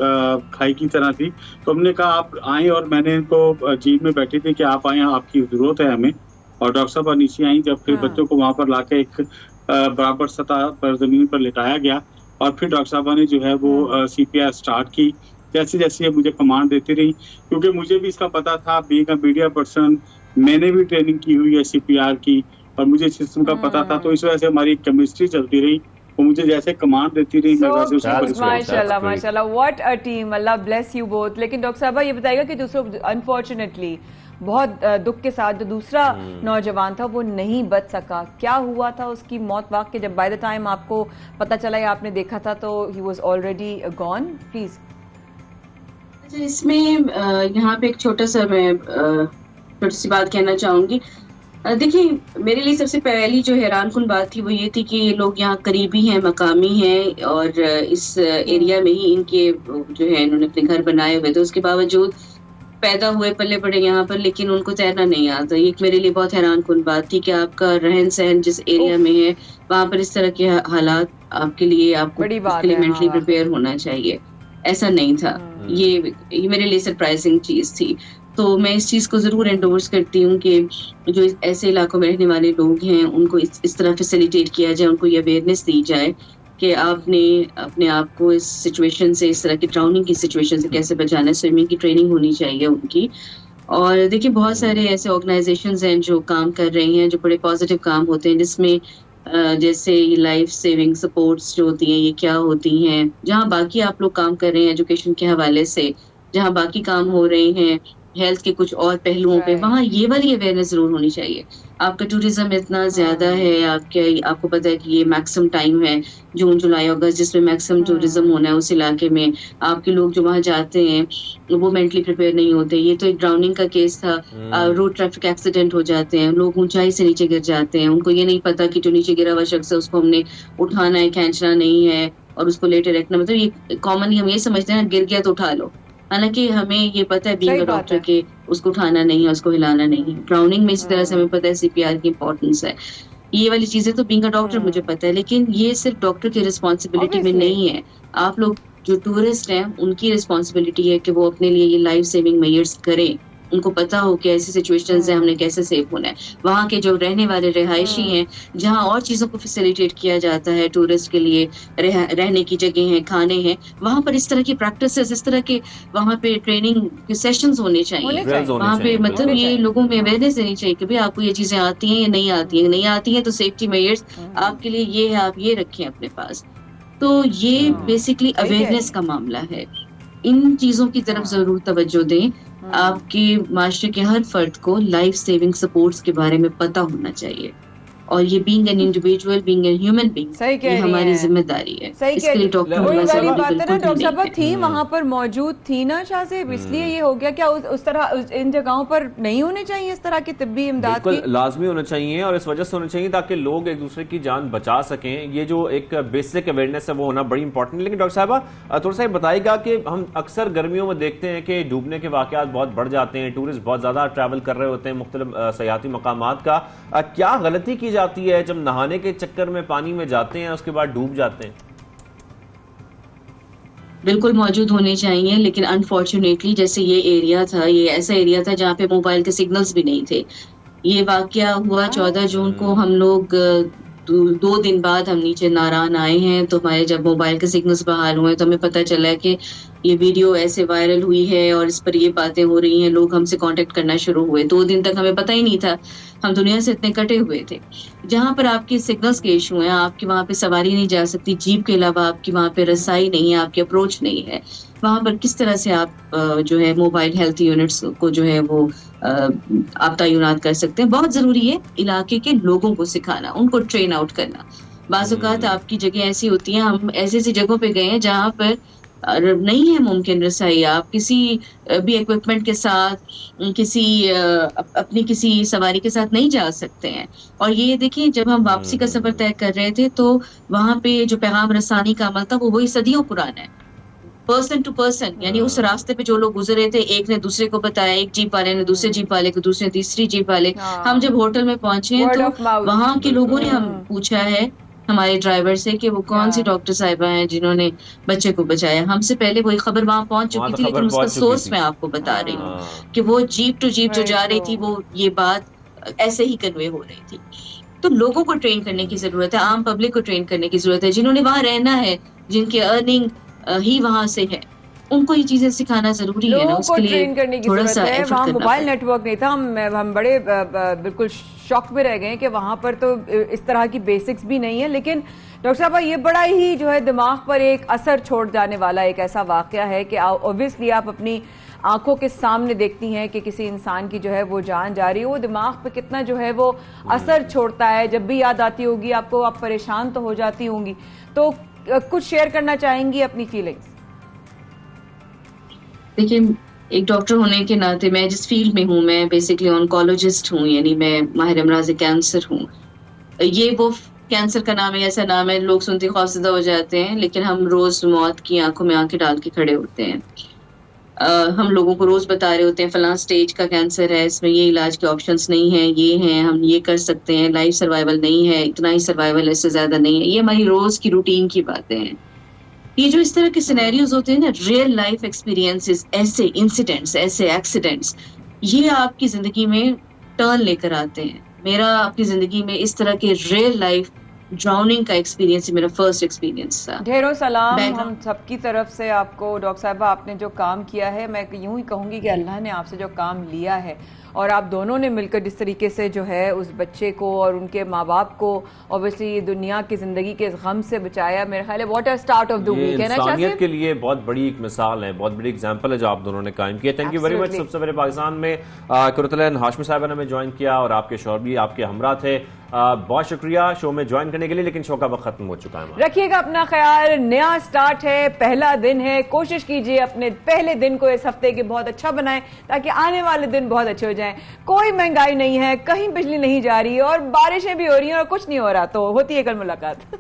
کھائی کی طرح تھی. تو ہم نے کہا آپ آئیں, اور میں نے ان کو جیپ میں بیٹھی تھی کہ آپ آئیں, آپ کی ضرورت ہے ہمیں. اور ڈاکٹر صاحب نیچے آئیں, جب پھر بچوں کو وہاں پر لا کے ایک برابر سطح پر زمین پر لٹایا گیا, اور پھر ڈاکٹر صاحبہ نے جو ہے وہ سی پی آر اسٹارٹ کی. جیسے جیسے مجھے کمانڈ دیتی رہی, کیونکہ مجھے بھی اس کا پتا تھا, بینگ اے میڈیا پرسن, میں نے بھی ٹریننگ کی ہوئی ہے سی پی آر کی, اور مجھے سسٹم کا پتا تھا. تو اس وجہ سے ہماری کیمسٹری چلتی رہی, وہ مجھے جیسے کمانڈ دیتی رہی, میں ویسے اس کو ماشاءاللہ what a team, Allah bless you both. لیکن ڈاکٹر صاحبہ یہ بتائیے گا کہ دوسروں انفارچونیٹلی بہت دکھ کے ساتھ جو دوسرا نوجوان تھا وہ نہیں بچ سکا, کیا ہوا تھا اس کی موت واقع جب بائی دا ٹائم آپ کو پتا چلا یا آپ نے دیکھا تھا تو he was already gone? Please. اس میں یہاں پہ ایک چھوٹا سا میں چھوٹی سی بات کہنا چاہوں گی. دیکھیں, میرے لیے سب سے پہلی جو حیران کن بات تھی وہ یہ تھی کہ یہ لوگ یہاں قریبی ہیں, مقامی ہیں, اور اس ایریا میں ہی ان کے جو ہے انہوں نے اپنے گھر بنائے ہوئے تھے. اس کے باوجود پیدا ہوئے پلے پڑے یہاں پر, لیکن ان کو تیرنا نہیں آتا. یہ میرے لیے بہت حیران کن بات تھی کہ آپ کا رہن سہن جس ایریا میں ہے وہاں پر اس طرح کے حالات آپ کے لیے, آپ کو مینٹلی پریپیئر ہونا چاہیے. ایسا نہیں تھا. یہ میرے لیے سرپرائزنگ چیز تھی. تو میں اس چیز کو ضرور انڈورس کرتی ہوں کہ جو ایسے علاقوں میں رہنے والے لوگ ہیں ان کو اس طرح فیسیلیٹیٹ کیا جائے, ان کو یہ اویئرنیس دی جائے کہ آپ نے اپنے آپ کو اس سچویشن سے, اس طرح کی ڈراؤننگ کی سچویشن سے کیسے بچانا ہے. سوئمنگ کی ٹریننگ ہونی چاہیے ان کی. اور دیکھیں بہت سارے ایسے آرگنائزیشنز ہیں جو کام کر رہی ہیں, جو بڑے پازیٹیو کام ہوتے ہیں, جس میں جیسے لائف سیونگ سپورٹس جو ہوتی ہیں یہ کیا ہوتی ہیں. جہاں باقی آپ لوگ کام کر رہے ہیں ایجوکیشن کے حوالے سے, جہاں باقی کام ہو رہے ہیں ہیلتھ کے کچھ اور پہلوؤں پہ, وہاں یہ والی اویئرنیس ضرور ہونی چاہیے. آپ کا ٹوریزم اتنا زیادہ ہے, آپ کو پتہ ہے کہ یہ میکسیمم ٹائم ہے جون جولائی اگست جس میں میکسیمم ٹوریزم ہونا ہے اس علاقے میں. آپ کے لوگ جو وہاں جاتے ہیں وہ مینٹلی پریپیئر نہیں ہوتے. یہ تو ایک ڈراؤننگ کا کیس تھا, روڈ ٹریفک ایکسیڈنٹ ہو جاتے ہیں, لوگ اونچائی سے نیچے گر جاتے ہیں, ان کو یہ نہیں پتا کہ جو نیچے گرا ہوا شخص ہے اس کو ہم نے اٹھانا ہے, کھینچنا نہیں ہے اور اس کو لیٹر رکھنا. مطلب یہ کامنلی ہم یہ سمجھتے ہیں گر گیا تو اٹھا لو, حالانکہ ہمیں یہ پتہ ہے بینگ اے ڈاکٹر کہ اس کو اٹھانا نہیں ہے, اس کو ہلانا نہیں ہے. ڈراؤننگ میں اسی طرح سے ہمیں پتہ ہے سی پی آر کی امپورٹنس ہے. یہ والی چیزیں تو بینگ اے ڈاکٹر مجھے پتہ ہے, لیکن یہ صرف ڈاکٹر کی رسپانسبلٹی میں نہیں ہے. آپ لوگ جو ٹورسٹ ہیں ان کی رسپانسبلٹی ہے کہ وہ اپنے لیے یہ لائف سیونگ میئرز کریں. ان کو پتا ہو کہ ایسی سچویشنز ہیں ہم نے کیسے سیو ہونا ہے. وہاں کے جو رہنے والے رہائشی ہیں جہاں اور چیزوں کو فیسیلیٹیٹ کیا جاتا ہے ٹورسٹ کے لیے, رہنے کی جگہ ہیں, کھانے ہیں, وہاں پر اس طرح کی پریکٹسز, اس طرح کے وہاں پہ ٹریننگ کے سیشنز ہونے چاہیے. وہاں پہ مطلب یہ لوگوں میں اویئرنیس دینی چاہیے کہ بھائی آپ کو یہ چیزیں آتی ہیں یا نہیں آتی ہیں. نہیں آتی ہیں تو سیفٹی میئرز آپ کے لیے یہ ہے, آپ یہ رکھیں اپنے پاس. تو یہ بیسکلی اویئرنیس کا معاملہ ہے. ان چیزوں کی طرف ضرور توجہ دیں. آپ کے معاشرے کے ہر فرد کو لائف سیونگ سپورٹس کے بارے میں پتہ ہونا چاہیے. اور یہ being an individual, being an human being, یہ ہماری ذمہ داری ہے. اس کے لیے ڈاکٹر ڈاکٹر تھی وہاں پر موجود تھی نا شاہ صاحب، اس لیے یہ ہو گیا. کیا اس طرح ان جگہوں پر نہیں ہونے چاہیے اس طرح کی طبی امداد کی؟ لازمی ہونا چاہیے، اور اس وجہ سے ہونا چاہیے تاکہ لوگ ایک دوسرے کی جان بچا سکیں. یہ جو ایک بیسک اویئرنیس ہے وہ ہونا بڑی امپورٹنٹ. لیکن ڈاکٹر صاحبہ تھوڑا سا بتائے گا کہ ہم اکثر گرمیوں میں دیکھتے ہیں کہ ڈوبنے کے واقعات بہت بڑھ جاتے ہیں، ٹورسٹ بہت زیادہ ٹریول کر رہے ہوتے ہیں مختلف سیاحتی مقامات کا. کیا غلطی کی جاتی ہے جب نہانے کے چکر میں پانی میں جاتے ہیں اس کے بعد ڈوب جاتے ہیں؟ بالکل موجود ہونے چاہیے، لیکن انفارچونیٹلی جیسے یہ ایریا تھا، یہ ایسا ایریا تھا جہاں پہ موبائل کے سگنلز بھی نہیں تھے. یہ واقعہ ہوا 14 جون کو. ہم لوگ 2 دن بعد ہم نیچے ناران آئے ہیں تو ہمارے جب موبائل کے سگنلز بحال ہوئے تو ہمیں پتہ چلا کہ یہ ویڈیو ایسے وائرل ہوئی ہے اور اس پر یہ باتیں ہو رہی ہیں. لوگ ہم سے کانٹیکٹ کرنا شروع ہوئے. 2 دن تک ہمیں پتہ ہی نہیں تھا، ہم دنیا سے اتنے کٹے ہوئے تھے. جہاں پر آپ کے سگنلز کے ایشو ہیں، آپ کی وہاں پہ سواری نہیں جا سکتی، جیپ کے علاوہ آپ کی وہاں پہ رسائی نہیں ہے، آپ کی اپروچ نہیں ہے. وہاں پر کس طرح سے آپ جو ہے موبائل ہیلتھ یونٹس کو جو ہے وہ آپ تعینات کر سکتے ہیں. بہت ضروری ہے علاقے کے لوگوں کو سکھانا، ان کو ٹرین آؤٹ کرنا. بعض اوقات آپ کی جگہ ایسی ہوتی ہیں، ہم ایسی ایسی جگہوں پہ گئے ہیں جہاں پر نہیں ہے ممکن رسائی. آپ کسی بھی ایکوپمنٹ کے ساتھ اپنی کسی سواری کے ساتھ نہیں جا سکتے ہیں. اور یہ دیکھیں جب ہم واپسی کا سفر طے کر رہے تھے تو وہاں پہ جو پیغام رسانی کا عمل تھا وہ وہی صدیوں پرانا ہے، پرسن ٹو پرسن. یعنی اس راستے پہ جو لوگ گزرے تھے، ایک نے دوسرے کو بتایا، ایک جیپ والے نے دوسرے جیپ والے کو، دوسرے تیسری جیپ والے. ہم جب ہوٹل میں پہنچے ہیں تو وہاں کے لوگوں نے ہم پوچھا ہے ہمارے ڈرائیور سے کہ وہ کون سی ڈاکٹر صاحبہ ہیں جنہوں نے بچے کو بچایا. ہم سے پہلے وہی خبر وہاں پہنچ چکی تھی، لیکن اس کا سورس میں آپ کو بتا رہی ہوں کہ وہ جیپ ٹو جیپ جو جا رہی تھی وہ یہ بات ایسے ہی کنوے ہو رہی تھی. تو لوگوں کو ٹرین کرنے کی ضرورت ہے، عام پبلک کو ٹرین کرنے کی ضرورت ہے. جنہوں نے وہاں رہنا ہے، جن کی ارننگ ہی وہاں سے ہے، ان کو یہ چیزیں سکھانا ضروری ہے نا. اس کے لیے تھوڑا سا وہاں موبائل نیٹ ورک نہیں تھا. ہم بڑے بالکل شوق میں رہ گئے کہ وہاں پر تو اس طرح کی بیسکس بھی نہیں ہے. لیکن ڈاکٹر صاحبہ یہ بڑا ہی جو ہے دماغ پر ایک اثر چھوڑ جانے والا ایک ایسا واقعہ ہے کہ اوبویسلی آپ اپنی آنکھوں کے سامنے دیکھتی ہیں کہ کسی انسان کی جو ہے وہ جان جا رہی ہے. وہ دماغ پہ کتنا جو ہے وہ اثر چھوڑتا ہے. جب بھی یاد آتی ہوگی آپ کو، آپ پریشان تو ہو جاتی ہوں گی. تو کچھ شیئر کرنا چاہیں گی اپنی فیلنگز؟ دیکھیے ایک ڈاکٹر ہونے کے ناطے میں جس فیلڈ میں ہوں، میں بیسکلی آنکولوجسٹ ہوں، یعنی میں ماہر امراض کینسر ہوں. یہ وہ کینسر کا نام ہے، ایسا نام ہے لوگ سنتے خوفزدہ ہو جاتے ہیں، لیکن ہم روز موت کی آنکھوں میں آنکھیں ڈال کے کھڑے ہوتے ہیں. ہم لوگوں کو روز بتا رہے ہوتے ہیں فلاں سٹیج کا کینسر ہے، اس میں یہ علاج کے آپشنس نہیں ہیں، یہ ہیں، ہم یہ کر سکتے ہیں، لائف سروائیول نہیں ہے، اتنا ہی سروائیول ہے، اس سے زیادہ نہیں ہے. یہ ہماری روز کی روٹین کی باتیں ہیں. یہ جو اس طرح کے سینیریوز ہوتے ہیں نا، ریئل لائف ایکسپیرینسز، ایسے انسیڈنٹس، ایسے ایکسیڈنٹس، یہ آپ کی زندگی میں ٹرن لے کر آتے ہیں. میرا اپنی زندگی میں اس طرح کے ریئل لائف ڈراؤننگ کا ایکسپیرینس میرا فرسٹ ایکسپیرینس تھا. ڈھیروں سلام ہم سب کی طرف سے آپ کو. ڈاکٹر صاحبہ آپ نے جو کام کیا ہے، میں یوں ہی کہوں گی کہ اللہ نے آپ سے جو کام لیا ہے، اور آپ دونوں نے مل کر جس طریقے سے جو ہے اس بچے کو اور ان کے ماں باپ کو اوبویسلی دنیا کی زندگی کے غم سے بچایا، میرے خیال ہے what a start of the week ہے نا. انسانیت کے لیے بہت بڑی ایک مثال ہے، بہت بڑی ایگزامپل ہے جو آپ دونوں نے قائم کیا. Thank you very much. سب سے پہلے پاکستان میں قرۃ العین ہاشمی صاحبہ نے ہمیں جوائن کیا اور آپ کے شوہر بھی آپ کے ہمراہ تھے. بہت شکریہ شو میں جوائن کرنے کے لیے. لیکن شو کا وقت ختم ہو چکا ہے. رکھیے گا اپنا خیال. نیا سٹارٹ ہے، پہلا دن ہے. کوشش کیجئے اپنے پہلے دن کو اس ہفتے کے بہت اچھا بنائیں تاکہ آنے والے دن بہت اچھے ہو جائیں. کوئی مہنگائی نہیں ہے، کہیں بجلی نہیں جا رہی اور بارشیں بھی ہو رہی ہیں اور کچھ نہیں ہو رہا. تو ہوتی ہے کل ملاقات.